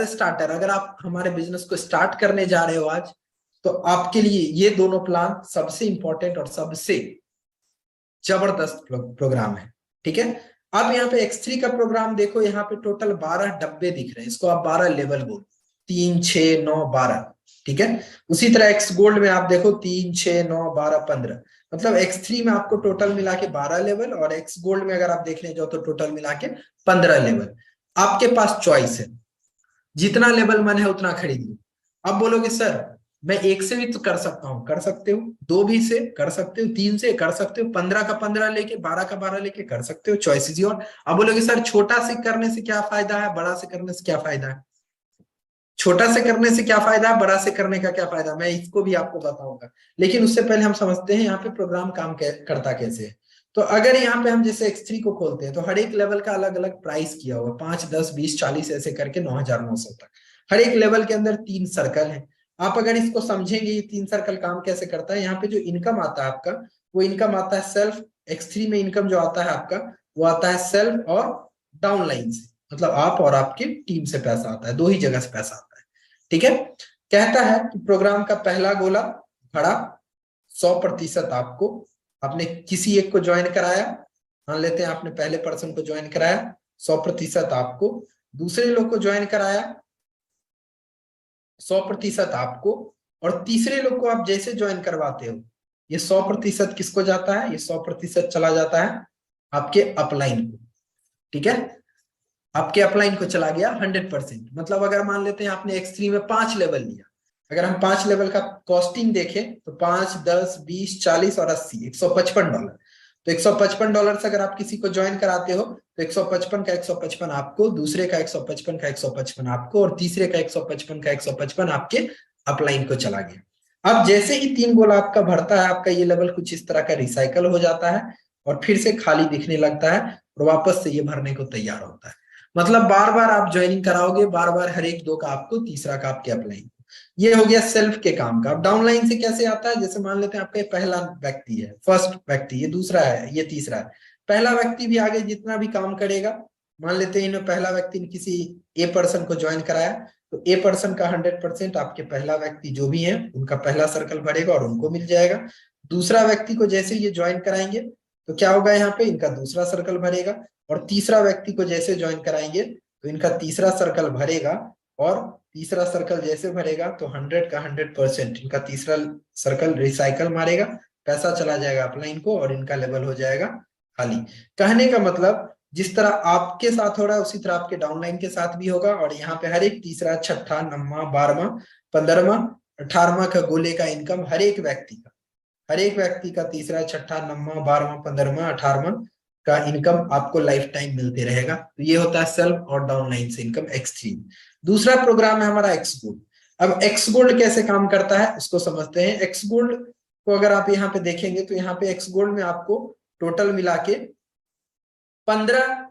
स्टार्टर अगर आप हमारे बिजनेस को स्टार्ट करने जा रहे हो आज, तो आपके लिए ये दोनों प्लान सबसे इंपॉर्टेंट और सबसे जबरदस्त प्रोग्राम है। ठीक है, अब यहाँ पे X3 का प्रोग्राम देखो, यहाँ पे टोटल 12 डब्बे दिख रहे हैं, इसको आप 12 लेवल बोलो, 3, 6, 9, 12। ठीक है, उसी तरह एक्स गोल्ड में आप देखो 3, 6, 9, 12, 15। मतलब X3 में आपको टोटल मिला के 12 लेवल, और एक्स गोल्ड में अगर आप देखने जाओ तो टोटल मिला के 15 लेवल। आपके पास चॉइस है, जितना लेवल मन है उतना खरीद लो। अब बोलोगे सर मैं एक से भी तो कर सकता हूँ, कर सकते हो, 2 भी से कर सकते हो, 3 से कर सकते हो, 15 का 15 लेके, 12 का 12 लेके कर सकते हो, चॉइस इज योर। अब बोलोगे सर छोटा से करने से क्या फायदा है, बड़ा से करने से क्या फायदा है, छोटा से करने से क्या फायदा है, बड़ा से करने का क्या फायदा, मैं इसको भी आपको बताऊंगा। लेकिन उससे पहले हम समझते हैं यहाँ पे प्रोग्राम काम करता कैसे है। तो अगर यहाँ पे हम जैसे X3 को खोलते हैं तो हर एक लेवल का अलग अलग प्राइस किया हुआ, 5, 10, 20, 40 ऐसे करके 9,900 तक। हर एक लेवल के अंदर 3 सर्कल है। आप अगर इसको समझेंगे ये 3 सर्कल काम कैसे करता है, यहाँ पे जो इनकम आता है आपका, वो इनकम आता है सेल्फ। X3 में इनकम जो आता है आपका, वो आता है सेल्फ और डाउनलाइन से, मतलब आप और आपकी टीम से पैसा आता है, 2 ही जगह से पैसा आता है। ठीक है, कहता है कि प्रोग्राम का पहला गोला भरा 100% आपको, आपने किसी एक को ज्वाइन कराया, मान लेते हैं आपने पहले पर्सन को ज्वाइन कराया, 100% आपको, दूसरे लोग को ज्वाइन कराया 100% आपको, और तीसरे लोग को आप जैसे ज्वाइन करवाते हो, ये 100% किसको जाता है, ये 100% चला जाता है आपके अपलाइन को। ठीक है, आपके अपलाइन को चला गया 100%। मतलब अगर मान लेते हैं आपने X3 में 5 लेवल लिया, अगर हम 5 लेवल का कॉस्टिंग देखें तो 5, 10, 20, 40 और 80, $155। तो $155 से अगर आप किसी को ज्वाइन कराते हो तो 155 का 155 आपको, दूसरे का 155 का 155 आपको, और तीसरे का 155 का 155 आपके अपलाइन को चला गया। अब जैसे ही 3 गोला आपका भरता है, आपका ये लेवल कुछ इस तरह का रिसाइकल हो जाता है और फिर से खाली दिखने लगता है और वापस से ये भरने को तैयार होता है। मतलब बार बार आप ज्वाइनिंग कराओगे, बार बार हर एक 2 का आपको, तीसरा का आपके अपलाइन। ये हो गया सेल्फ के काम का। अब डाउनलाइन से कैसे आता है, जैसे मान लेते हैं आपका पहला व्यक्ति है, फर्स्ट व्यक्ति, ये दूसरा है, ये तीसरा है। पहला व्यक्ति भी आगे जितना भी काम करेगा, मान लेते हैं इन्हें पहला व्यक्ति ने किसी ए पर्सन को ज्वाइन कराया, तो ए पर्सन का 100% आपके पहला व्यक्ति जो भी है उनका पहला सर्कल भरेगा और उनको मिल जाएगा। दूसरा व्यक्ति को जैसे ये ज्वाइन कराएंगे तो क्या होगा, यहाँ पे इनका दूसरा सर्कल भरेगा, और तीसरा व्यक्ति को जैसे ज्वाइन कराएंगे तो इनका तीसरा सर्कल भरेगा, और तीसरा सर्कल जैसे भरेगा तो 100 का 100% इनका तीसरा सर्कल रिसाइकल मारेगा, पैसा चला जाएगा अपलाइन को और इनका लेवल हो जाएगा खाली। कहने का मतलब जिस तरह आपके साथ हो रहा है उसी तरह आपके डाउनलाइन के साथ भी होगा, और यहाँ पे हर एक तीसरा, छठा, 9वां, 12वां, 15वां, 18वां का गोले का इनकम हर एक व्यक्ति का तीसरा, छठा, 9वां, 12वां, 15वां, 18वां का इनकम आपको लाइफ टाइम मिलते रहेगा। तो ये होता है सेल्फ और डाउनलाइन से इनकम X3। दूसरा प्रोग्राम है हमारा एक्स गोल्ड। अब एक्स गोल्ड कैसे काम करता है उसको समझते हैं। एक्स गोल्ड को अगर आप यहाँ पे देखेंगे तो यहाँ पे एक्स गोल्ड में आपको टोटल मिला के 15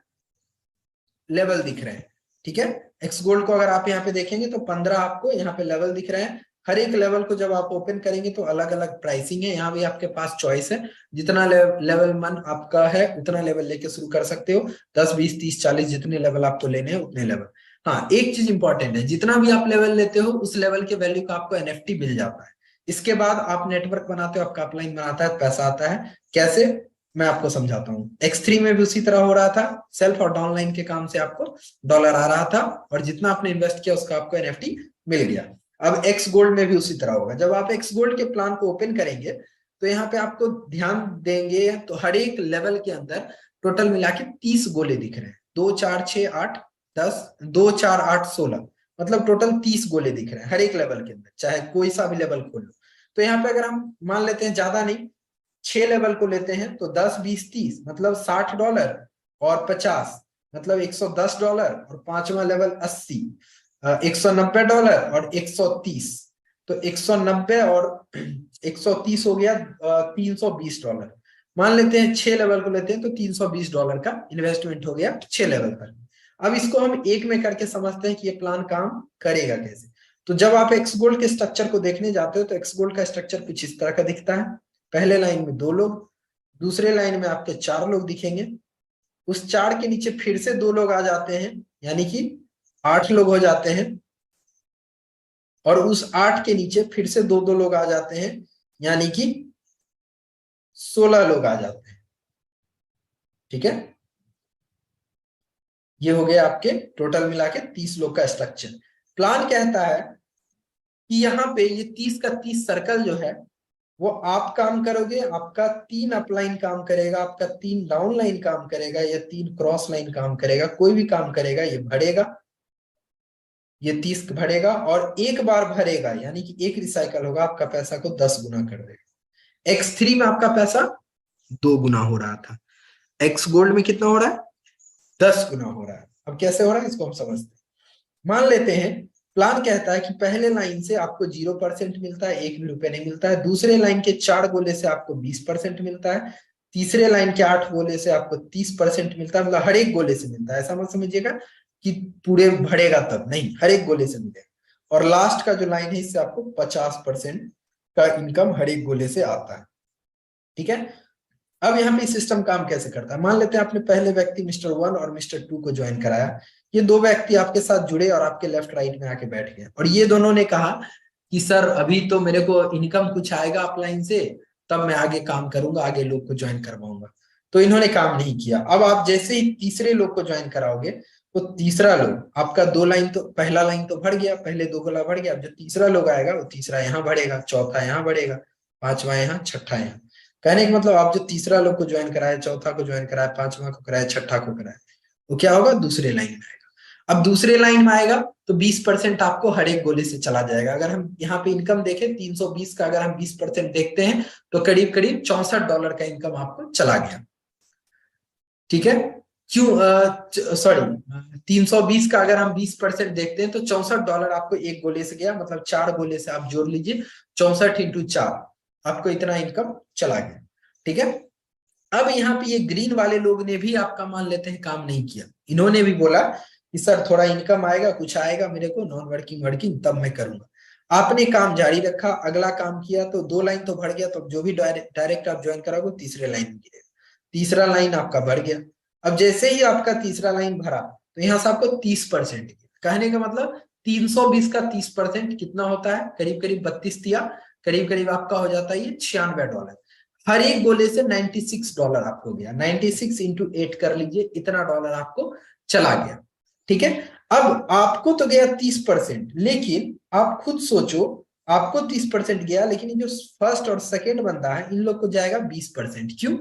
लेवल दिख रहे हैं। ठीक है, एक्स गोल्ड को अगर आप यहाँ पे देखेंगे तो 15 आपको यहाँ पे लेवल दिख रहे हैं। हर एक लेवल को जब आप ओपन करेंगे तो अलग अलग प्राइसिंग है, यहाँ भी आपके पास चॉइस है, जितना लेवल मन आपका है उतना लेवल लेके शुरू कर सकते हो, 10, 20, 30, 40 जितने लेवल आपको लेने हैं उतने लेवल। हाँ, एक चीज इंपॉर्टेंट है, जितना भी आप लेवल लेते हो उस लेवल के वैल्यू का आपको एनएफटी मिल जाता है। इसके बाद आप नेटवर्क बनाते हो, आपका अपलाइन बनाता है, पैसा आता है। कैसे, मैं आपको समझाता हूँ। X3 में भी उसी तरह हो रहा था, सेल्फ और डाउनलाइन के काम से आपको डॉलर आ रहा था, और जितना आपने इन्वेस्ट किया उसका आपको एनएफटी मिल गया। अब एक्स गोल्ड में भी उसी तरह होगा। जब आप एक्स गोल्ड के प्लान को ओपन करेंगे तो यहाँ पे आपको ध्यान देंगे तो हर एक लेवल के अंदर टोटल मिला के 30 गोले दिख रहे हैं, 2, 4, 6, 8, 10, 2, 4, 8, 16, मतलब टोटल 30 गोले दिख रहे हैं हर एक लेवल के अंदर, चाहे कोई सा भी लेवल खोल लो। तो यहाँ पे अगर हम मान लेते हैं, ज्यादा नहीं 6 लेवल को लेते हैं, तो 10 20 30 मतलब $60 और 50 मतलब $110, और पांचवा लेवल 80 $190 और 130, तो 190 और 130 हो गया $320। मान लेते हैं 6 लेवल को लेते हैं तो $320 का इन्वेस्टमेंट हो गया 6 लेवल पर। अब इसको हम एक में करके समझते हैं कि ये प्लान काम करेगा कैसे। तो जब आप एक्स गोल्ड के स्ट्रक्चर को देखने जाते हो तो एक्स गोल्ड का स्ट्रक्चर कुछ इस तरह का दिखता है। पहले लाइन में 2 लोग, दूसरे लाइन में आपके 4 लोग दिखेंगे, उस 4 के नीचे फिर से 2 लोग आ जाते हैं, यानी कि 8 लोग हो जाते हैं, और उस 8 के नीचे फिर से 2 लोग आ जाते हैं, यानी कि 16 लोग आ जाते हैं। ठीक है, ये हो गया आपके टोटल मिला के 30 लोग का स्ट्रक्चर। प्लान कहता है कि यहाँ पे ये 30 का 30 सर्कल जो है वो आप काम करोगे, आपका 3 अपलाइन काम करेगा, आपका 3 डाउन लाइन काम करेगा, या 3 क्रॉस लाइन काम करेगा, कोई भी काम करेगा, ये भरेगा, ये 30 भरेगा और एक बार भरेगा, यानी कि एक रिसाइकल होगा, आपका पैसा को 10 गुना कर देगा। X3 में आपका पैसा 2 गुना हो रहा था, एक्स गोल्ड में कितना हो रहा है? 10 गुना हो रहा है। अब कैसे हो रहा है इसको हम समझते हैं। मान लेते हैं प्लान कहता है कि पहले लाइन से आपको 0% मिलता है, 1 भी रुपए नहीं मिलता है। दूसरे लाइन के 4 गोले से आपको 20% मिलता है। तीसरे लाइन के 8 गोले से आपको 30% मिलता है, मतलब हर एक गोले से मिलता है। ऐसा मत समझिएगा कि पूरे भरेगा तब, नहीं, हर एक गोले से मिलेगा। और लास्ट का जो लाइन है इससे आपको 50% का इनकम हर एक गोले से आता है। ठीक है, अब यहाँ पे सिस्टम काम कैसे करता है। मान लेते हैं आपने पहले व्यक्ति मिस्टर 1 और मिस्टर 2 को ज्वाइन कराया। ये 2 व्यक्ति आपके साथ जुड़े और आपके लेफ्ट राइट में आके बैठ गए, और ये दोनों ने कहा कि सर अभी तो मेरे को इनकम कुछ आएगा अपलाइन से, तब मैं आगे काम करूंगा, आगे लोग को ज्वाइन करवाऊंगा। तो इन्होंने काम नहीं किया। अब आप जैसे ही तीसरे लोग को ज्वाइन कराओगे तो तीसरा लोग आपका 2 लाइन, तो पहला लाइन तो भर गया, पहले 2 गोला भर गया। अब जो तीसरा लोग आएगा वो तीसरा यहाँ बढ़ेगा, चौथा यहाँ बढ़ेगा, पांचवा यहाँ, छठा यहाँ। कहने का मतलब आप जो तीसरा लोग को ज्वाइन कराए, चौथा को ज्वाइन कराए, पांचवा को कराए, छठा को कराए, वो क्या होगा? दूसरे लाइन में आएगा। अब दूसरे लाइन में आएगा तो 20% आपको हर एक गोले से चला जाएगा। अगर हम यहाँ पे इनकम देखें 320 का, अगर हम 20% देखते हैं तो करीब करीब $64 का इनकम आपको चला गया। ठीक है, क्यों, सॉरी, 320 का अगर हम 20% देखते हैं तो $64 आपको एक गोले से गया, मतलब 4 गोले से आप जोड़ लीजिए, 64 इंटू 4, आपको इतना इनकम चला गया। ठीक है, अब यहाँ पे ये ग्रीन वाले लोग ने भी आपका मान लेते हैं काम नहीं किया। इन्होंने भी बोला कि सर थोड़ा इनकम आएगा, कुछ आएगा मेरे को, नॉन वर्किंग वर्किंग, तब मैं करूंगा। आपने काम जारी रखा, अगला काम किया, तो 2 लाइन तो भर गया, तो जो भी डायरेक्ट आप ज्वाइन कराओगे तीसरे लाइन में गिरेगा। तीसरा लाइन आपका भर गया। अब जैसे ही आपका तीसरा लाइन भरा तो यहाँ से आपको 30%, कहने का मतलब 320 का 30% कितना होता है? करीब करीब 32 दिया, करीब करीब आपका हो जाता है ये $96। हर एक गोले से $96 आपको गया, 96 इंटू 8 कर लीजिए, इतना डॉलर आपको चला गया। ठीक है, अब आपको तो गया 30%, लेकिन आप खुद सोचो, आपको 30% गया, लेकिन ये जो फर्स्ट और सेकेंड बंदा है इन लोग को जाएगा 20%। क्यों?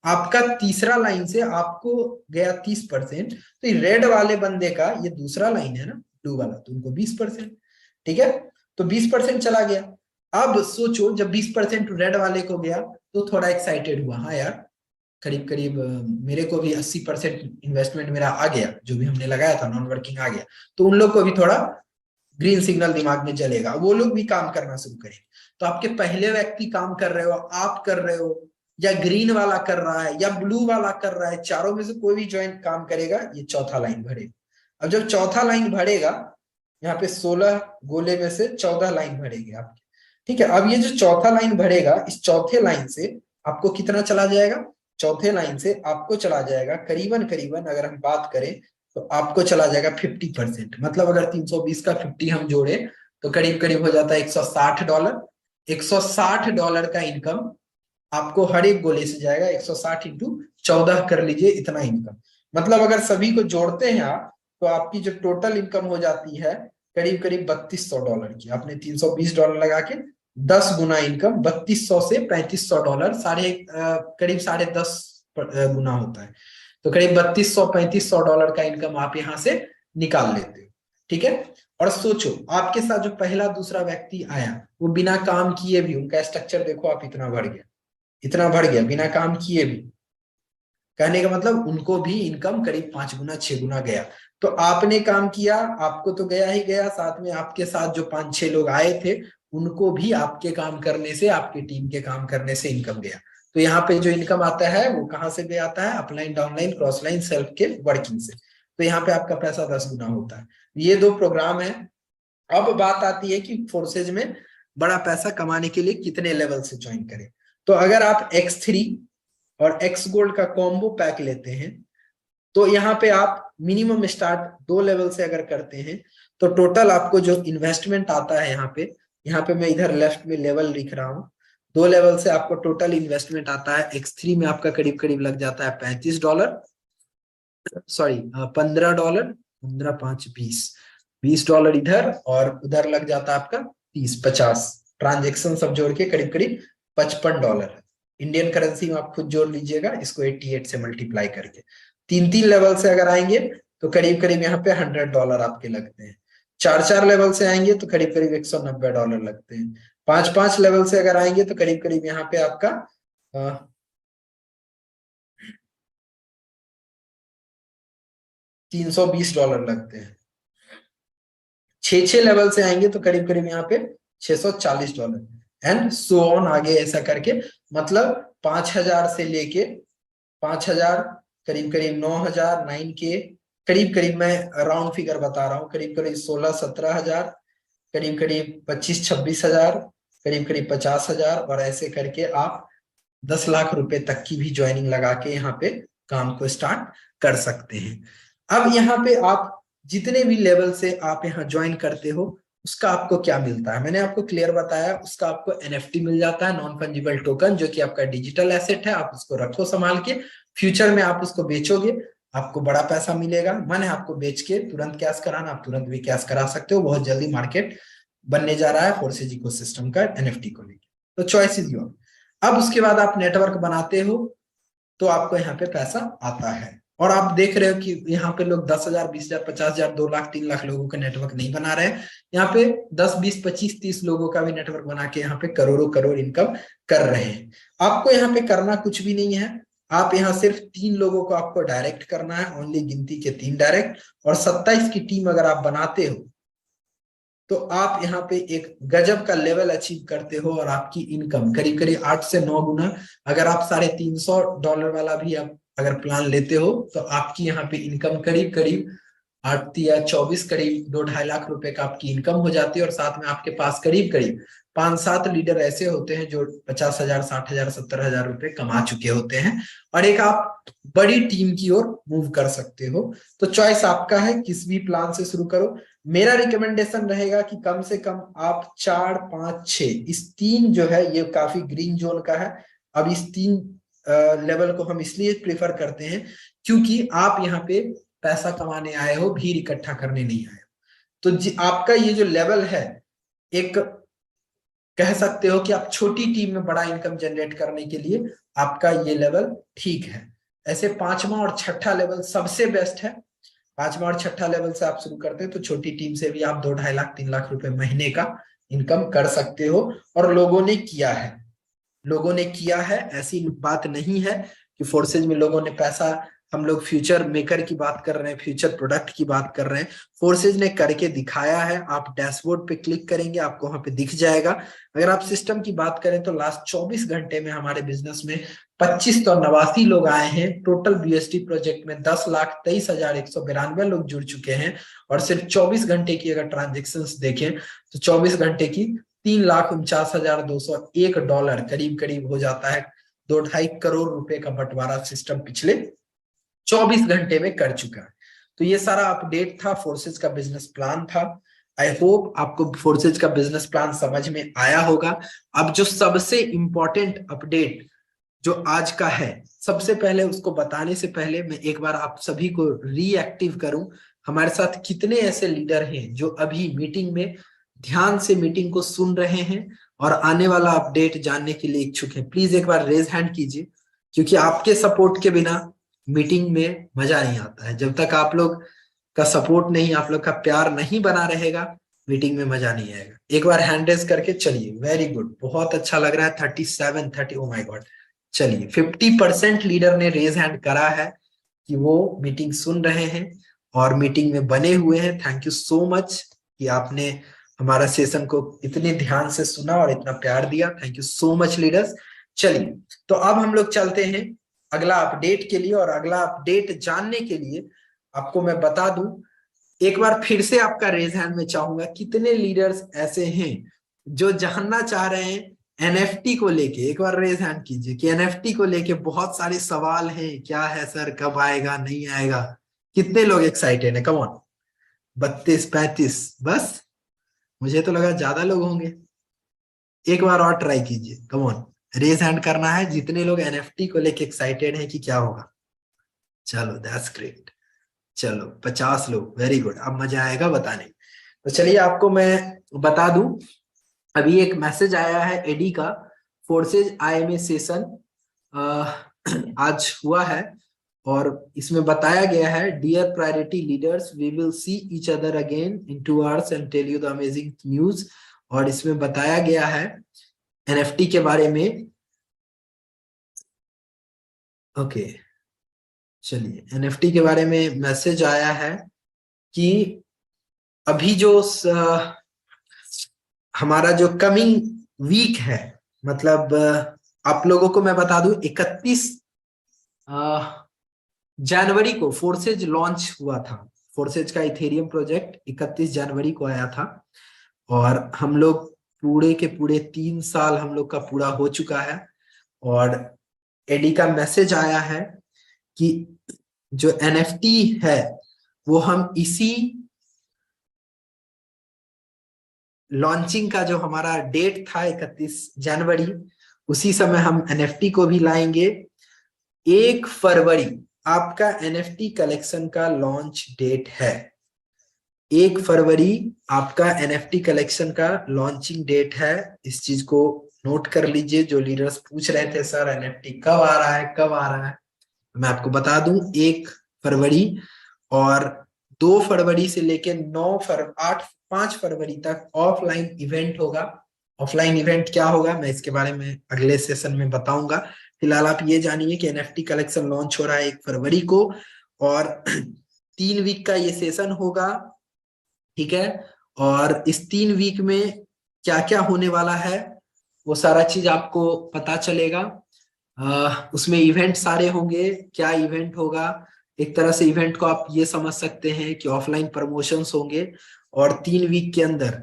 आपका तीसरा लाइन से आपको गया 30%, तो रेड वाले बंदे का, ये दूसरा लाइन है ना, ब्लू वाला, तो उनको 20%। ठीक है, तो 20% चला गया। अब सोचो जब 20% रेड वाले को गया तो थोड़ा एक्साइटेड हुआ, हाँ यार करीब करीब मेरे को भी 80% इन्वेस्टमेंट मेरा आ गया, जो भी हमने लगाया था नॉन वर्किंग आ गया, तो उन लोग को भी थोड़ा ग्रीन सिग्नल दिमाग में चलेगा, वो लोग भी काम करना शुरू करेंगे। तो आपके पहले व्यक्ति काम कर रहे हो, आप कर रहे हो, या ग्रीन वाला कर रहा है, या ब्लू वाला कर रहा है, चारों में से कोई भी ज्वाइन काम करेगा, ये चौथा लाइन भरेगा। अब जब चौथा लाइन भरेगा, यहाँ पे 16 गोले में से 14 लाइन भरेगी आपकी। ठीक है, अब ये जो चौथा लाइन भरेगा, इस चौथे लाइन से आपको कितना चला जाएगा? चौथे लाइन से आपको चला जाएगा करीबन करीबन, अगर हम बात करें तो आपको चला जाएगा 50%। मतलब अगर 320 का 50 हम जोड़े तो करीब करीब हो जाता है $160। $160 का इनकम आपको हर एक गोले से जाएगा, 160 इंटू 14 कर लीजिए, इतना इनकम। मतलब अगर सभी को जोड़ते हैं आप, तो आपकी जो टोटल इनकम हो जाती है करीब करीब $3200 की। आपने $320 लगा के 10 गुना इनकम, 3200 से $3500, करीब 10.5 गुना होता है। तो करीब $3200-3500 का इनकम आप यहाँ से निकाल लेते हो। ठीक है, और सोचो आपके साथ जो पहला दूसरा व्यक्ति आया वो बिना काम किए भी, उनका स्ट्रक्चर देखो आप, इतना बढ़ गया, इतना बढ़ गया बिना काम किए भी। कहने का मतलब उनको भी इनकम करीब 5 गुना 6 गुना गया। तो आपने काम किया, आपको तो गया ही गया, साथ में आपके साथ जो 5-6 लोग आए थे उनको भी आपके काम करने से, आपकी टीम के काम करने से इनकम गया। तो यहाँ पे जो इनकम आता है वो कहाँ से भी आता है? Upline, downline, cross line, self के वर्किंग से। तो यहाँ पे आपका पैसा 10 गुना होता है। ये 2 प्रोग्राम है। अब बात आती है कि फोर्सेज में बड़ा पैसा कमाने के लिए कितने लेवल से ज्वाइन करें। तो अगर आप X3 और X गोल्ड का कॉम्बो पैक लेते हैं तो यहाँ पे आप मिनिमम स्टार्ट 2 लेवल से अगर करते हैं तो टोटल आपको जो इन्वेस्टमेंट आता है, यहाँ पे मैं इधर लेफ्ट में लेवल लिख रहा हूँ, 2 लेवल से आपको टोटल इन्वेस्टमेंट आता है। X3 में आपका करीब करीब लग जाता है $35, सॉरी $15, 15 5 $20 इधर, और उधर लग जाता है आपका 30-50, ट्रांजेक्शन सब जोड़ के करीब करीब $55। इंडियन करेंसी में आप खुद जोड़ लीजिएगा इसको 88 से मल्टीप्लाई करके। 3-3 लेवल से अगर आएंगे तो करीब करीब यहाँ पे $100 आपके लगते हैं। 4-4 लेवल से आएंगे तो करीब करीब $190 लगते हैं। 5-5 लेवल से अगर आएंगे तो करीब करीब यहाँ पे आपका $320 लगते हैं। 6-6 लेवल से आएंगे तो करीब करीब यहाँ पे $640 एंड सो ऑन, आगे ऐसा करके, मतलब 5,000 से लेके 5,000, करीब करीब 9,000, 9K, करीब करीब मैं राउंड फिगर बता रहा हूँ, करीब करीब 16-17 हजार, करीब करीब 25-26 हजार, करीब करीब 50,000, और ऐसे करके आप 10 लाख रुपए तक की भी ज्वाइनिंग लगा के यहाँ पे काम को स्टार्ट कर सकते हैं। अब यहाँ पे आप जितने भी लेवल से आप यहाँ ज्वाइन करते हो उसका आपको क्या मिलता है, मैंने आपको क्लियर बताया। उसका आपको NFT मिल जाता है, नॉन फंजिबल टोकन, जो कि आपका डिजिटल एसेट है। आप उसको रखो संभाल के, फ्यूचर में आप उसको बेचोगे, आपको बड़ा पैसा मिलेगा। मन है आपको बेच के तुरंत कैश कराना, आप तुरंत भी कैश करा सकते हो। बहुत जल्दी मार्केट बनने जा रहा है फोर्सेज इकोसिस्टम का NFT को लेकर, तो चॉइस इज योर। अब उसके बाद आप नेटवर्क बनाते हो तो आपको यहाँ पे पैसा आता है। और आप देख रहे हो कि यहाँ पे लोग 10,000, 20,000, 50,000, 2 लाख, 3 लाख लोगों का नेटवर्क नहीं बना रहे हैं। यहाँ पे 10, 20, 25, 30 लोगों का भी नेटवर्क बना के यहाँ पे करोड़ों करोड़ इनकम कर रहे हैं। आपको यहाँ पे करना कुछ भी नहीं है। आप यहाँ सिर्फ 3 लोगों को आपको डायरेक्ट करना है, ओनली गिनती के 3 डायरेक्ट, और 27 की टीम अगर आप बनाते हो तो आप यहाँ पे एक गजब का लेवल अचीव करते हो, और आपकी इनकम करीब करीब 8 से 9 गुना। अगर आप $350 वाला भी आप अगर प्लान लेते हो तो आपकी यहाँ पे इनकम करीब करीब 8 या 24, करीब 2-2.5 लाख रुपए का आपकी इनकम हो जाती है। और साथ में आपके पास करीब करीब 5-7 लीडर ऐसे होते हैं जो 50,000, 60,000, 70,000 रुपए कमा चुके होते हैं, और एक आप बड़ी टीम की ओर मूव कर सकते हो। तो चॉइस आपका है, किस भी प्लान से शुरू करो। मेरा रिकमेंडेशन रहेगा कि कम से कम आप 4, 5, 6, इस 3 जो है ये काफी ग्रीन जोन का है। अब इस 3 लेवल को हम इसलिए प्रेफर करते हैं क्योंकि आप यहाँ पे पैसा कमाने आए हो, भीड़ इकट्ठा करने नहीं आए हो। तो आपका ये जो लेवल है, एक कह सकते हो कि आप छोटी टीम में बड़ा इनकम जनरेट करने के लिए आपका ये लेवल ठीक है। ऐसे 5वां और 6ठा लेवल सबसे बेस्ट है। 5वां और 6ठा लेवल से आप शुरू करते हैं तो छोटी टीम से भी आप 2-2.5 लाख 3 लाख रुपए महीने का इनकम कर सकते हो। और लोगों ने किया है, लोगों ने किया है, ऐसी बात नहीं है कि फोर्सेज में लोगों ने पैसा, हम लोग फ्यूचर मेकर की बात कर रहे हैं, फ्यूचर प्रोडक्ट की बात कर रहे हैं, फोर्सेज ने करके दिखाया है। आप डैशबोर्ड पे क्लिक करेंगे आपको वहां पे दिख जाएगा। अगर आप सिस्टम की बात करें तो लास्ट 24 घंटे में हमारे बिजनेस में 2589 लोग आए हैं। टोटल BST प्रोजेक्ट में 10,23,192 लोग जुड़ चुके हैं। और सिर्फ 24 घंटे की अगर ट्रांजेक्शन देखें तो 24 घंटे की $3,49,201 करीब करीब हो जाता है। 2-2.5 करोड़ रुपए का बंटवारा सिस्टम पिछले 24 घंटे में कर चुका है। तो ये सारा अपडेट था, फोर्सेज का बिजनेस प्लान था। आई होप आपको फोर्सेज का बिजनेस प्लान समझ में आया होगा। अब जो सबसे इंपॉर्टेंट अपडेट जो आज का है, सबसे पहले उसको बताने से पहले मैं एक बार आप सभी को रीएक्टिव करूं। हमारे साथ कितने ऐसे लीडर हैं जो अभी मीटिंग में ध्यान से मीटिंग को सुन रहे हैं और आने वाला अपडेट जानने के लिए इच्छुक है? प्लीज एक बार रेज हैंड कीजिए, क्योंकि आपके सपोर्ट के बिना मीटिंग में मजा नहीं आता है। जब तक आप लोग का सपोर्ट नहीं, आप लोग का प्यार नहीं बना रहेगा, मीटिंग में मजा नहीं आएगा। एक बार हैंड रेज करके चलिए, वेरी गुड, बहुत अच्छा लग रहा है। 37 30, ओ माय गॉड। चलिए 50% लीडर ने रेज हैंड करा है कि वो मीटिंग सुन रहे हैं और मीटिंग में बने हुए हैं। थैंक यू सो मच कि आपने हमारा सेशन को इतने ध्यान से सुना और इतना प्यार दिया। Thank you so much leaders. चलिए तो अब हम लोग चलते हैं अगला अपडेट के लिए, और अगला अपडेट जानने के लिए आपको मैं बता दूं, एक बार फिर से आपका रेज हैंड में चाहूंगा, कितने लीडर्स ऐसे हैं जो जानना चाह रहे हैं एनएफटी को लेके। एक बार रेज हैंड कीजिए कि एनएफटी को लेके बहुत सारे सवाल हैं, क्या है सर, कब आएगा, नहीं आएगा। कितने लोग एक्साइटेड है? कम ऑन, 32 35 बस। मुझे तो लगा ज्यादा लोग होंगे। एक बार और ट्राई कीजिए, कम ऑन, रेज हैंड करना है जितने लोग एनएफटी को लेके एक्साइटेड हैं कि क्या होगा। चलो दैट्स ग्रेट। चलो 50 लोग, वेरी गुड, अब मजा आएगा बताने। तो चलिए आपको मैं बता दूं, अभी एक मैसेज आया है एडी का, फोर्सेज आईएमए सेशन आज हुआ है, और इसमें बताया गया है, dear priority leaders, we will see each other again in 2 hours and tell you the amazing news. और इसमें बताया गया है एनएफटी के बारे में। ओके चलिए, एनएफटी के बारे में मैसेज आया है कि अभी जो हमारा जो कमिंग वीक है, मतलब आप लोगों को मैं बता दूं, 31 जनवरी को फोर्सेज लॉन्च हुआ था। फोर्सेज का इथेरियम प्रोजेक्ट 31 जनवरी को आया था, और हम लोग पूरे के पूरे 3 साल हम लोग का पूरा हो चुका है। और एडी का मैसेज आया है कि जो एनएफटी है वो हम इसी लॉन्चिंग का जो हमारा डेट था 31 जनवरी, उसी समय हम एनएफटी को भी लाएंगे। 1 फरवरी आपका एनएफटी कलेक्शन का लॉन्च डेट है। 1 फरवरी आपका एनएफटी कलेक्शन का लॉन्चिंग डेट है। इस चीज को नोट कर लीजिए। जो लीडर्स पूछ रहे थे सर एनएफटी कब आ रहा है, कब आ रहा है, मैं आपको बता दूं 1 फरवरी। और 2 फरवरी से लेके 5 फरवरी तक ऑफलाइन इवेंट होगा। ऑफलाइन इवेंट क्या होगा मैं इसके बारे में अगले सेशन में बताऊंगा। फिलहाल आप ये जानिए कि एनएफटी कलेक्शन लॉन्च हो रहा है 1 फरवरी को, और 3 वीक का ये सेशन होगा, ठीक है। और इस 3 वीक में क्या क्या होने वाला है वो सारा चीज आपको पता चलेगा। उसमें इवेंट सारे होंगे। क्या इवेंट होगा, एक तरह से इवेंट को आप ये समझ सकते हैं कि ऑफलाइन प्रमोशंस होंगे, और 3 वीक के अंदर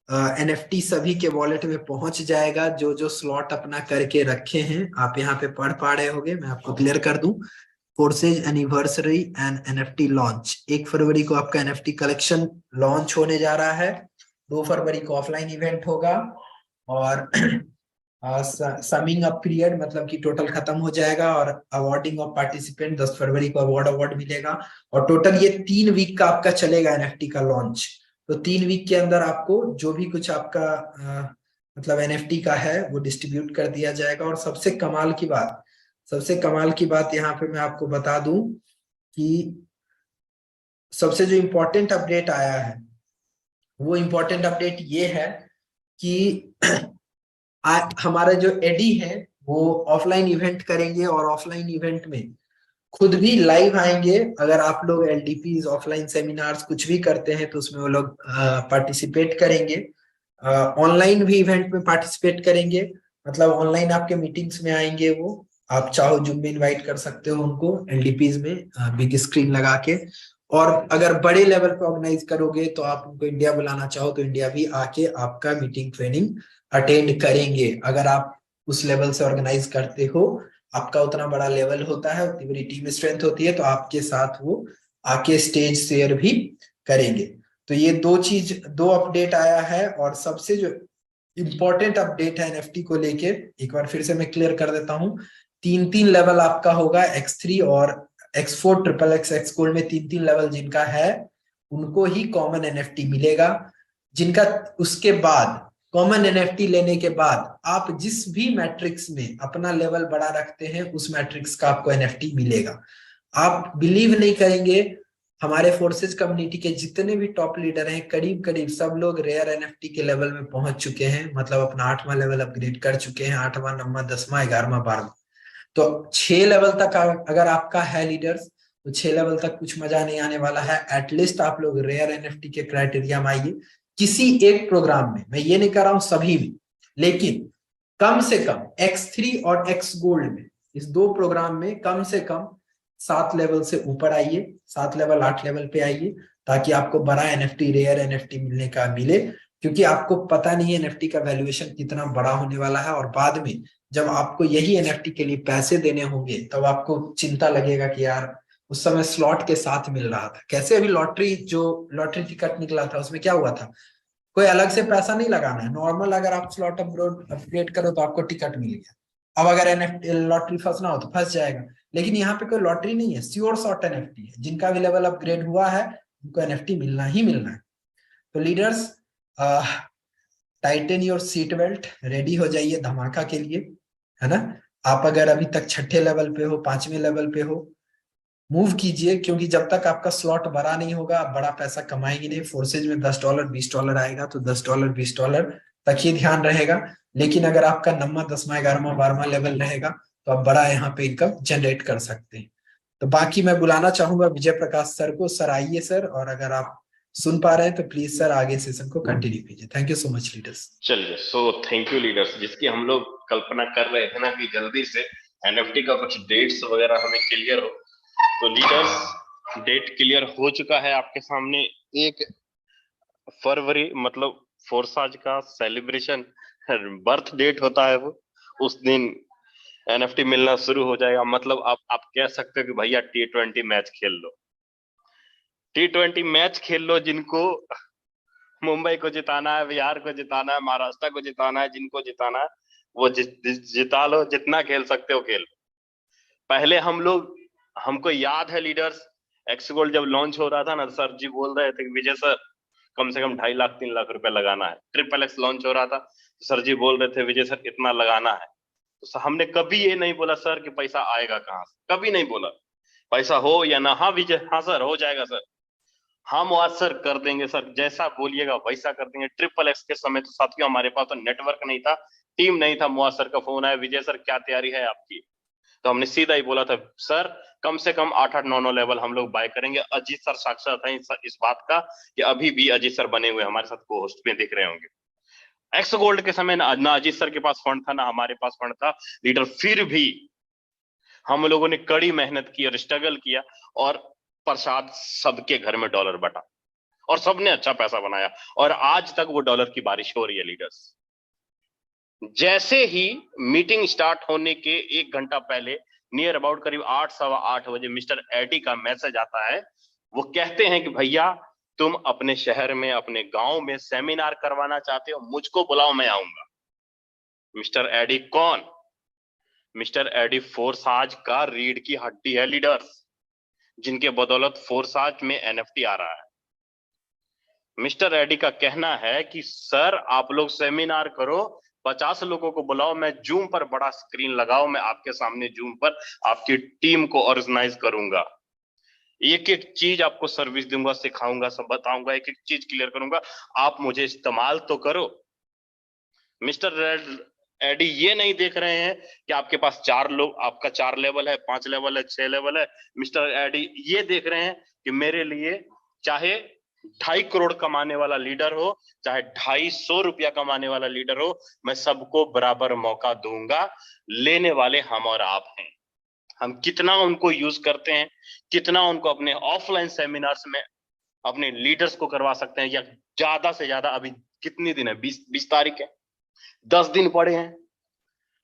एनएफटी सभी के वॉलेट में पहुंच जाएगा। जो जो स्लॉट अपना करके रखे हैं आप यहाँ पे पढ़ पा रहे होंगे, मैं आपको क्लियर कर दूं। Forces anniversary and NFT launch, 1 फरवरी को आपका एनएफटी कलेक्शन लॉन्च होने जा रहा है। 2 फरवरी को ऑफलाइन इवेंट होगा, और समिंग अप पीरियड मतलब कि टोटल खत्म हो जाएगा, और अवार्डिंग ऑफ पार्टिसिपेंट 10 फरवरी को अवार्ड मिलेगा। और टोटल ये 3 वीक का आपका चलेगा एनएफटी का लॉन्च। तो 3 वीक के अंदर आपको जो भी कुछ आपका मतलब एनएफटी का है वो डिस्ट्रीब्यूट कर दिया जाएगा। और सबसे कमाल की बात यहाँ पे मैं आपको बता दूं कि सबसे जो इम्पोर्टेंट अपडेट आया है वो इम्पोर्टेंट अपडेट ये है कि हमारा जो एडी है वो ऑफलाइन इवेंट करेंगे, और ऑफलाइन इवेंट में खुद भी लाइव आएंगे। अगर आप लोग एलडीपीज ऑफलाइन सेमिनार्स कुछ भी करते हैं तो उसमें वो लोग पार्टिसिपेट करेंगे। ऑनलाइन भी इवेंट में पार्टिसिपेट करेंगे, मतलब ऑनलाइन आपके मीटिंग्स में आएंगे वो। आप चाहो जूम में इनवाइट कर सकते हो उनको एलडीपीज में बिग स्क्रीन लगा के। और अगर बड़े लेवल पे ऑर्गेनाइज करोगे तो आप उनको इंडिया बुलाना चाहो तो इंडिया भी आके आपका मीटिंग ट्रेनिंग अटेंड करेंगे। अगर आप उस लेवल से ऑर्गेनाइज करते हो, आपका उतना बड़ा लेवल होता है, उतनी बड़ी टीम स्ट्रेंथ होती है, तो आपके साथ वो आके स्टेज शेयर भी करेंगे। तो ये दो अपडेट आया है। और सबसे जो इम्पोर्टेंट अपडेट है एनएफटी को लेके, एक बार फिर से मैं क्लियर कर देता हूँ, 3 लेवल आपका होगा, X3 और X4 XXX एक्स गोल्ड में 3 लेवल जिनका है उनको ही कॉमन एनएफटी मिलेगा। जिनका उसके बाद कॉमन एनएफटी लेने के बाद आप जिस भी मैट्रिक्स में अपना लेवल बड़ा रखते हैं उस मैट्रिक्स का आपको एनएफटी मिलेगा। आप बिलीव नहीं करेंगे, हमारे फोर्सेज कम्युनिटी के जितने भी टॉप लीडर हैं करीब करीब सब लोग रेयर एनएफटी के लेवल में पहुंच चुके हैं, मतलब अपना 8वां लेवल अपग्रेड कर चुके हैं, 8वां 9वां 10वां 11वां 12वां। तो 6 लेवल तक अगर आपका है लीडर्स, तो 6 लेवल तक कुछ मजा नहीं आने वाला है। एटलीस्ट आप लोग रेयर एनएफटी के क्राइटेरिया में आइए किसी एक प्रोग्राम में, मैं ये नहीं कर रहा हूं सभी में, लेकिन कम से कम X3 और X गोल्ड में, इस दो प्रोग्राम में कम से कम 7 लेवल से ऊपर आइए, 7 लेवल 8 लेवल पे आइए, ताकि आपको बड़ा एनएफटी रेयर एनएफटी मिलने का मिले। क्योंकि आपको पता नहीं है एनएफटी का वैल्यूएशन कितना बड़ा होने वाला है, और बाद में जब आपको यही एनएफटी के लिए पैसे देने होंगे तब आपको चिंता लगेगा कि यार उस समय स्लॉट के साथ मिल रहा था। कैसे अभी लॉटरी, जो लॉटरी टिकट निकला था उसमें क्या हुआ था, कोई अलग से पैसा नहीं लगाना है, नॉर्मल अगर आप स्लॉट अपग्रेड करो तो आपको टिकट मिल गया। अब अगर एनएफटी लॉटरी फंसना हो तो फंस जाएगा, लेकिन यहाँ पे कोई लॉटरी नहीं है, श्योर शॉट एनएफटी है, जिनका भी लेवल अपग्रेड हुआ है उनको एनएफटी मिलना ही मिलना है। तो leaders, Titan your seat belt, ready हो जाइए धमाका के लिए, है ना। आप अगर अभी तक 6ठे लेवल पे हो, 5वें लेवल पे हो, मूव कीजिए, क्योंकि जब तक आपका स्लॉट बड़ा नहीं होगा आप बड़ा पैसा कमाएंगे नहीं। फोर्सेज में $10 $20 आएगा तो $10 $20 तक ही ध्यान रहेगा, लेकिन अगर आपका 9वां 10वां 11वां 12वां लेवल रहेगा तो आप बड़ा यहाँ पे इनकम जनरेट कर सकते हैं। तो बाकी मैं बुलाना चाहूंगा विजय प्रकाश सर को। सर आइए सर, और अगर आप सुन पा रहे हैं तो प्लीज सर आगे सेशन को कंटिन्यू कीजिए। Thank you so much leaders. चलिए, सो थैंक यू लीडर्स, जिसकी हम लोग कल्पना कर रहे थे ना कि जल्दी से एनएफटी का कुछ डेट्स वगैरह हमें क्लियर हो। तो लीडर्स, डेट क्लियर हो चुका है आपके सामने। 1 फरवरी मतलब फोर्साज का सेलिब्रेशन बर्थ डेट होता है वो, उस दिन एनएफटी मिलना शुरू हो जाएगा। मतलब आप कह सकते हो कि भैया T20 मैच खेल लो, T20 मैच खेल लो। जिनको मुंबई को जिताना है, बिहार को जिताना है, महाराष्ट्र को जिताना है, जिनको जिताना है वो जिता लो, जितना खेल सकते हो खेल लो। पहले हमको याद है लीडर्स, एक्स गोल्ड जब लॉन्च हो रहा था ना, सर जी बोल रहे थे कि विजय सर कम से कम 2.5 लाख 3 लाख रुपए लगाना है। ट्रिपल एक्स लॉन्च हो रहा था तो सर जी बोल रहे थे विजय सर इतना लगाना है। तो हमने कभी ये नहीं बोला सर कि पैसा आएगा कहाँ से, कभी नहीं बोला। पैसा हो या ना, हाँ विजय, हाँ सर हो जाएगा सर, हम आज सर कर देंगे सर, जैसा बोलिएगा वैसा कर देंगे। ट्रिपल एक्स के समय तो साथियों हमारे पास तो नेटवर्क नहीं था, टीम नहीं था। मुआज सर का फोन आया, विजय सर क्या तैयारी है आपकी? तो हमने सीधा ही बोला था सर कम से कम 8-8 9 लेवल हम लोग बाय करेंगे। अजीत सर साक्षात है इस बात का कि अभी भी अजीत सर बने हुए हमारे साथ को होस्ट में दिख रहे होंगे। एक्स गोल्ड के समय ना अजीत सर के पास फंड था ना हमारे पास फंड था लीडर, फिर भी हम लोगों ने कड़ी मेहनत की और स्ट्रगल किया, और प्रसाद सबके घर में डॉलर बटा और सबने अच्छा पैसा बनाया, और आज तक वो डॉलर की बारिश हो रही है लीडर्स। जैसे ही मीटिंग स्टार्ट होने के 1 घंटा पहले, नियर अबाउट करीब 8 सवा 8 बजे मिस्टर एडी का मैसेज आता है। वो कहते हैं कि भैया तुम अपने शहर में, अपने गांव में सेमिनार करवाना चाहते हो, मुझको बुलाओ मैं आऊंगा। मिस्टर एडी कौन? मिस्टर एडी फोर्साज का रीढ़ की हड्डी है लीडर्स, जिनके बदौलत फोर्साज में एनएफटी आ रहा है। मिस्टर एडी का कहना है कि सर आप लोग सेमिनार करो, 50 लोगों को बुलाओ, मैं जूम पर बड़ा स्क्रीन लगाओ, मैं आपके सामने जूम पर आपकी टीम को ऑर्गेनाइज करूंगा, एक एक चीज आपको सर्विस दूंगा, सिखाऊंगा, सब बताऊंगा, एक एक चीज क्लियर करूंगा, आप मुझे इस्तेमाल तो करो। मिस्टर एडी ये नहीं देख रहे हैं कि आपके पास 4 लोग, आपका 4 लेवल है, 5 लेवल है, 6 लेवल है। मिस्टर एडी ये देख रहे हैं कि मेरे लिए चाहे 2.5 करोड़ कमाने वाला लीडर हो, चाहे 250 रुपया कमाने वाला लीडर हो, मैं सबको बराबर मौका दूंगा। लेने वाले हम और आप हैं। हम कितना उनको यूज करते हैं, कितना उनको अपने ऑफलाइन सेमिनार्स में अपने लीडर्स को करवा सकते हैं, या ज्यादा से ज्यादा, अभी कितनी दिन है, 20 तारीख है, 10 दिन पड़े हैं।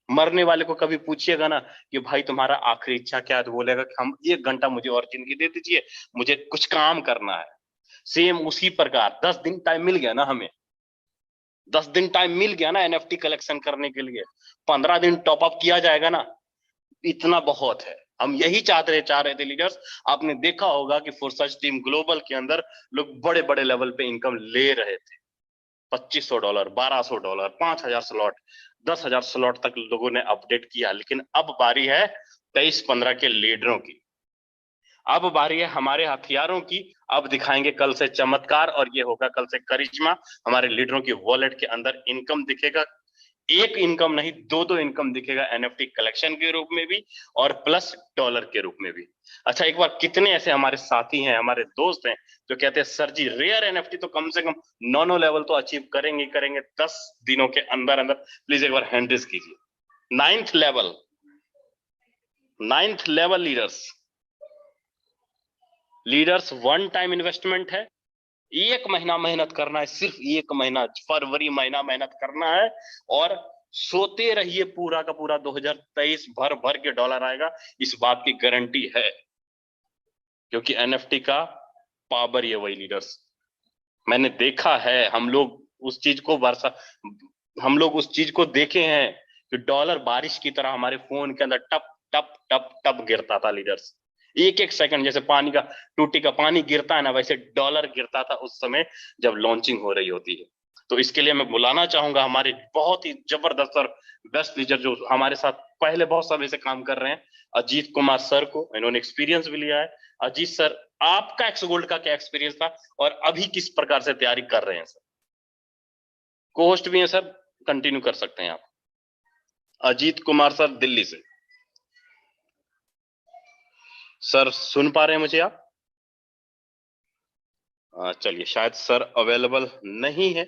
मरने वाले को कभी पूछिएगा ना कि भाई तुम्हारा आखिरी इच्छा क्या है, तो बोलेगा कि हम 1 घंटा मुझे और जिंदगी दे दीजिए, मुझे कुछ काम करना है। सेम उसी प्रकार 10 दिन टाइम मिल गया ना हमें, 10 दिन टाइम मिल गया ना एनएफटी कलेक्शन करने के लिए, 15 दिन टॉप अप किया जाएगा ना, इतना बहुत है। हम यही चाह रहे थे लीडर्स। आपने देखा होगा कि फोर्सेस टीम ग्लोबल के अंदर लोग बड़े बड़े लेवल पे इनकम ले रहे थे, $2500, $1200, 5000 स्लॉट, 10,000 स्लॉट तक लोगों ने अपडेट किया। लेकिन अब बारी है 23-15 के लीडरों की। अब बारी है हमारे हथियारों की, अब दिखाएंगे कल से चमत्कार, और ये होगा कल से करिश्मा। हमारे लीडरों की वॉलेट के अंदर इनकम दिखेगा, एक इनकम नहीं, दो इनकम दिखेगा, एनएफटी कलेक्शन के रूप में भी और प्लस डॉलर के रूप में भी। अच्छा, एक बार कितने ऐसे हमारे साथी हैं, हमारे दोस्त हैं जो कहते हैं सर जी रेयर एनएफटी तो कम से कम नॉनो लेवल तो अचीव करेंगे करेंगे 10 दिनों के अंदर अंदर, प्लीज एक बार हैंड रेज कीजिए। 9th level leaders 1 time investment है, 1 महीना मेहनत करना है, सिर्फ 1 महीना, फरवरी महीना मेहनत करना है, और सोते रहिए, पूरा का पूरा 2023 भर भर के डॉलर आएगा, इस बात की गारंटी है, क्योंकि एनएफटी का पावर ये वही लीडर्स, मैंने देखा है, हम लोग उस चीज को देखे हैं कि डॉलर बारिश की तरह हमारे फोन के अंदर टप टप टप टप गिरता था लीडर्स, एक एक सेकंड, जैसे पानी का, टूटी का पानी गिरता है ना, वैसे डॉलर गिरता था उस समय जब लॉन्चिंग हो रही होती है। तो इसके लिए मैं बुलाना चाहूंगा हमारे बहुत ही जबरदस्त और बेस्ट लीडर जो हमारे साथ पहले बहुत समय से काम कर रहे हैं, अजीत कुमार सर को, इन्होंने एक्सपीरियंस भी लिया है। अजीत सर, आपका एक्स गोल्ड का क्या एक्सपीरियंस था और अभी किस प्रकार से तैयारी कर रहे हैं सर? को होस्ट भी हैं सर, कंटिन्यू कर सकते हैं आप। अजीत कुमार सर दिल्ली से। सर सुन पा रहे हैं मुझे आप? चलिए, शायद सर अवेलेबल नहीं है,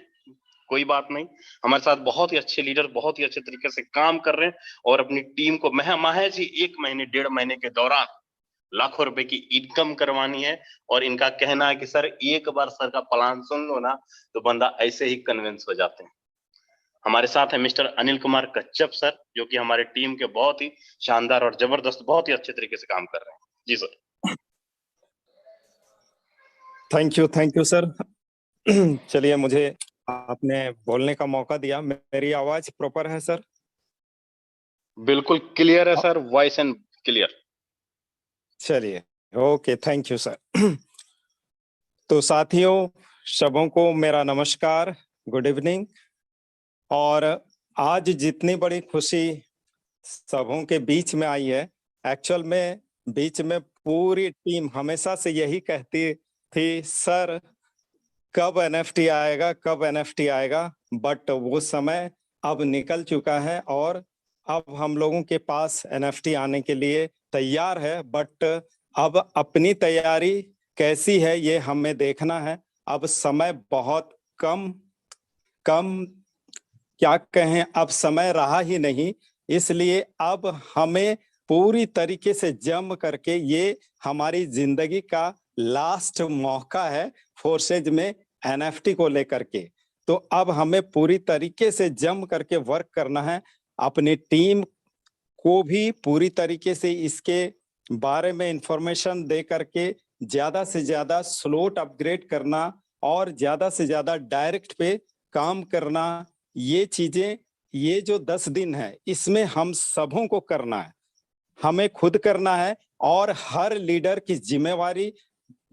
कोई बात नहीं, हमारे साथ बहुत ही अच्छे लीडर बहुत ही अच्छे तरीके से काम कर रहे हैं और अपनी टीम को महज ही 1 महीने 1.5 महीने के दौरान लाखों रुपए की इनकम करवानी है। और इनका कहना है कि सर एक बार सर का प्लान सुन लो ना तो बंदा ऐसे ही कन्विंस हो जाते हैं। हमारे साथ है मिस्टर अनिल कुमार कच्छप सर, जो कि हमारे टीम के बहुत ही शानदार और जबरदस्त, बहुत ही अच्छे तरीके से काम कर रहे हैं। जी सर। Thank you sir. चलिए, मुझे आपने बोलने का मौका दिया। मेरी आवाज प्रॉपर है सर? बिल्कुल क्लियर है सर, वॉइस एंड क्लियर। चलिए, ओके, थैंक यू सर। तो साथियों, सबों को मेरा नमस्कार, गुड इवनिंग। और आज जितनी बड़ी खुशी सबों के बीच में आई है, एक्चुअल में बीच में पूरी टीम हमेशा से यही कहती थी, सर कब एनएफटी आएगा, कब एनएफटी आएगा, बट वो समय अब निकल चुका है और अब हम लोगों के पास एनएफटी आने के लिए तैयार है। बट अब अपनी तैयारी कैसी है ये हमें देखना है। अब समय बहुत कम क्या कहें, अब समय रहा ही नहीं, इसलिए अब हमें पूरी तरीके से जम करके, ये हमारी जिंदगी का लास्ट मौका है फोर्सेज में एनएफटी को लेकर के। तो अब हमें पूरी तरीके से जम करके वर्क करना है, अपनी टीम को भी पूरी तरीके से इसके बारे में इंफॉर्मेशन दे करके ज्यादा से ज्यादा स्लॉट अपग्रेड करना और ज्यादा से ज्यादा डायरेक्ट पे काम करना। ये चीजें, ये जो 10 दिन है इसमें हम सबों को करना है, हमें खुद करना है। और हर लीडर की जिम्मेवारी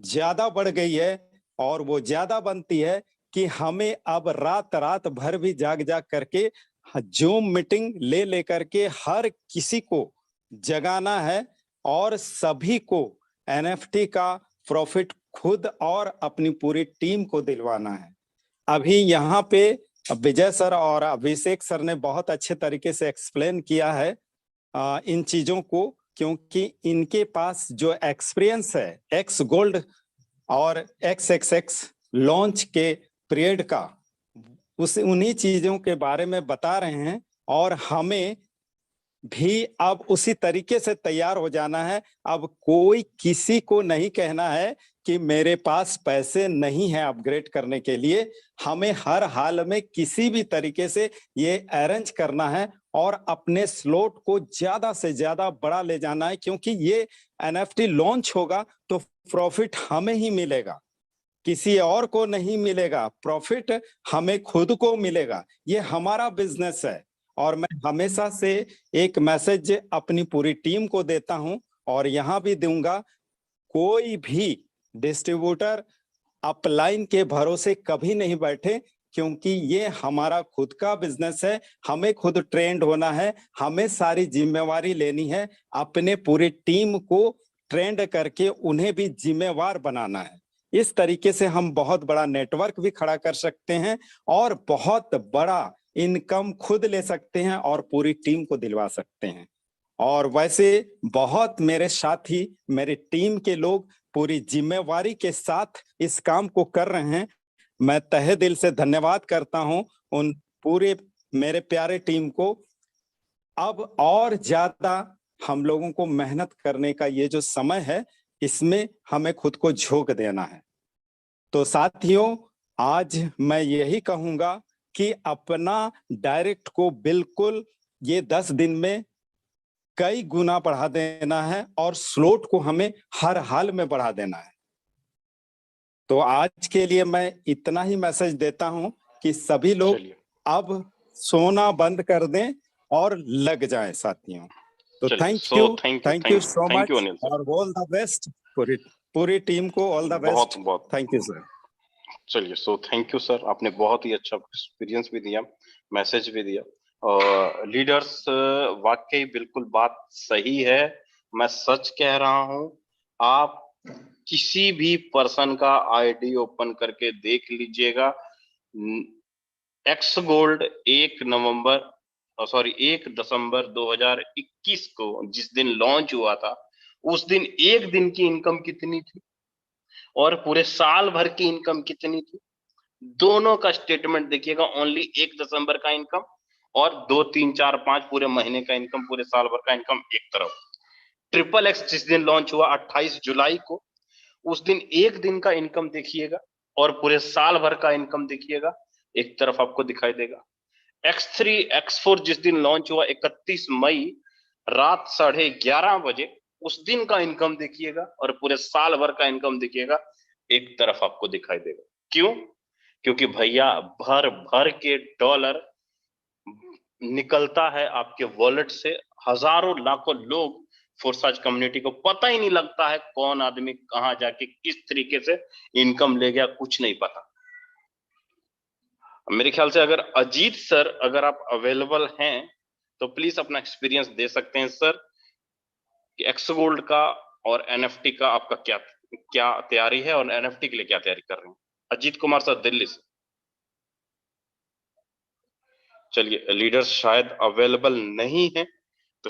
ज्यादा बढ़ गई है और वो ज्यादा बनती है कि हमें अब रात भर भी जाग करके जूम मीटिंग ले करके हर किसी को जगाना है और सभी को एनएफटी का प्रॉफिट खुद और अपनी पूरी टीम को दिलवाना है। अभी यहाँ पे विजय सर और अभिषेक सर ने बहुत अच्छे तरीके से एक्सप्लेन किया है इन चीजों को, क्योंकि इनके पास जो एक्सपीरियंस है एक्स गोल्ड और XXX लॉन्च के पीरियड का, उन्हीं चीजों के बारे में बता रहे हैं और हमें भी अब उसी तरीके से तैयार हो जाना है। अब कोई किसी को नहीं कहना है कि मेरे पास पैसे नहीं है अपग्रेड करने के लिए, हमें हर हाल में किसी भी तरीके से ये अरेंज करना है और अपने स्लॉट को ज्यादा से ज्यादा बड़ा ले जाना है, क्योंकि ये एनएफटी लॉन्च होगा तो प्रॉफिट हमें ही मिलेगा, किसी और को नहीं मिलेगा। प्रॉफिट हमें खुद को मिलेगा, ये हमारा बिजनेस है। और मैं हमेशा से एक मैसेज अपनी पूरी टीम को देता हूं और यहां भी दूंगा, कोई भी डिस्ट्रीब्यूटर अपलाइन के भरोसे कभी नहीं बैठे, क्योंकि ये हमारा खुद का बिजनेस है, हमें खुद ट्रेंड होना है, हमें सारी जिम्मेवारी लेनी है, अपने पूरी टीम को ट्रेंड करके उन्हें भी जिम्मेवार बनाना है। इस तरीके से हम बहुत बड़ा नेटवर्क भी खड़ा कर सकते हैं और बहुत बड़ा इनकम खुद ले सकते हैं और पूरी टीम को दिलवा सकते हैं। और वैसे बहुत मेरे साथी, मेरी टीम के लोग पूरी जिम्मेवारी के साथ इस काम को कर रहे हैं। मैं तहे दिल से धन्यवाद करता हूं उन पूरे मेरे प्यारे टीम को। अब और ज्यादा हम लोगों को मेहनत करने का ये जो समय है, इसमें हमें खुद को झोंक देना है। तो साथियों, आज मैं यही कहूंगा कि अपना डायरेक्ट को बिल्कुल ये 10 दिन में कई गुना बढ़ा देना है और स्लोट को हमें हर हाल में बढ़ा देना है। तो आज के लिए मैं इतना ही मैसेज देता हूं कि सभी लोग अब सोना बंद कर दें और लग जाएं साथियों। तो थैंक यू सो मच और ऑल द बेस्ट पूरी टीम को, ऑल द बेस्ट। बहुत थैंक यू सर। चलिए, सो थैंक यू सर, आपने बहुत ही अच्छा एक्सपीरियंस भी दिया, मैसेज भी दिया। और लीडर्स, वाकई बिल्कुल बात सही है, मैं सच कह रहा हूं। आप किसी भी पर्सन का आईडी ओपन करके देख लीजिएगा, एक्स गोल्ड 1 दिसंबर 2021 को जिस दिन लॉन्च हुआ था, उस दिन एक दिन की इनकम कितनी थी और पूरे साल भर की इनकम कितनी थी, दोनों का स्टेटमेंट देखिएगा। ओनली 1 दिसंबर का इनकम और 2, 3, 4, 5 पूरे महीने का इनकम, पूरे साल भर का इनकम एक तरफ। ट्रिपल एक्स जिस दिन लॉन्च हुआ 28 जुलाई को, उस दिन एक दिन का इनकम देखिएगा और पूरे साल भर का इनकम देखिएगा, एक तरफ आपको दिखाई देगा। X3 X4 जिस दिन लॉन्च हुआ 31 मई रात 11:30 बजे, उस दिन का इनकम देखिएगा और पूरे साल भर का इनकम देखिएगा, एक तरफ आपको दिखाई देगा। क्यों? क्योंकि भैया भर भर के डॉलर निकलता है आपके वॉलेट से। हजारों लाखों लोग, फोर्साज कम्युनिटी को पता ही नहीं लगता है कौन आदमी कहां जाके किस तरीके से इनकम ले गया, कुछ नहीं पता। मेरे ख्याल से अगर अजीत सर, अगर आप अवेलेबल हैं तो प्लीज अपना एक्सपीरियंस दे सकते हैं सर कि एक्स गोल्ड का और एनएफटी का आपका क्या क्या तैयारी है और एनएफटी के लिए क्या तैयारी कर रहे हैं। अजीत कुमार सर, दिल्ली से। चलिए, लीडर्स शायद अवेलेबल नहीं है, तो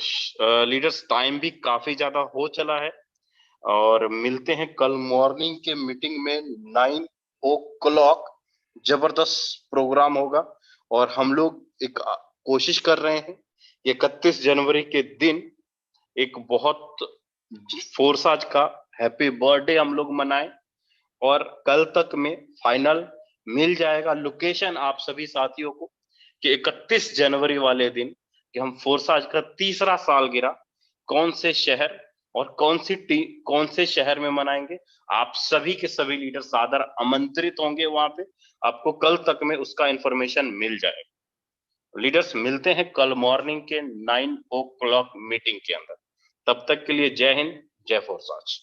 लीडर्स टाइम भी काफी ज्यादा हो चला है और मिलते हैं कल मॉर्निंग के मीटिंग में 9 o'clock। जबरदस्त प्रोग्राम होगा और हम लोग एक कोशिश कर रहे हैं 31 जनवरी के दिन एक बहुत फोर्साज का हैप्पी बर्थडे हम लोग मनाएं और कल तक में फाइनल मिल जाएगा लोकेशन आप सभी साथियों को कि 31 जनवरी वाले दिन कि हम फोर्साज का तीसरा सालगिरह कौन से शहर और कौन से शहर में मनाएंगे। आप सभी के सभी लीडर सादर आमंत्रित होंगे वहां पे, आपको कल तक में उसका इंफॉर्मेशन मिल जाएगा। लीडर्स, मिलते हैं कल मॉर्निंग के 9 o'clock मीटिंग के अंदर। तब तक के लिए जय हिंद, जय फोर्साज।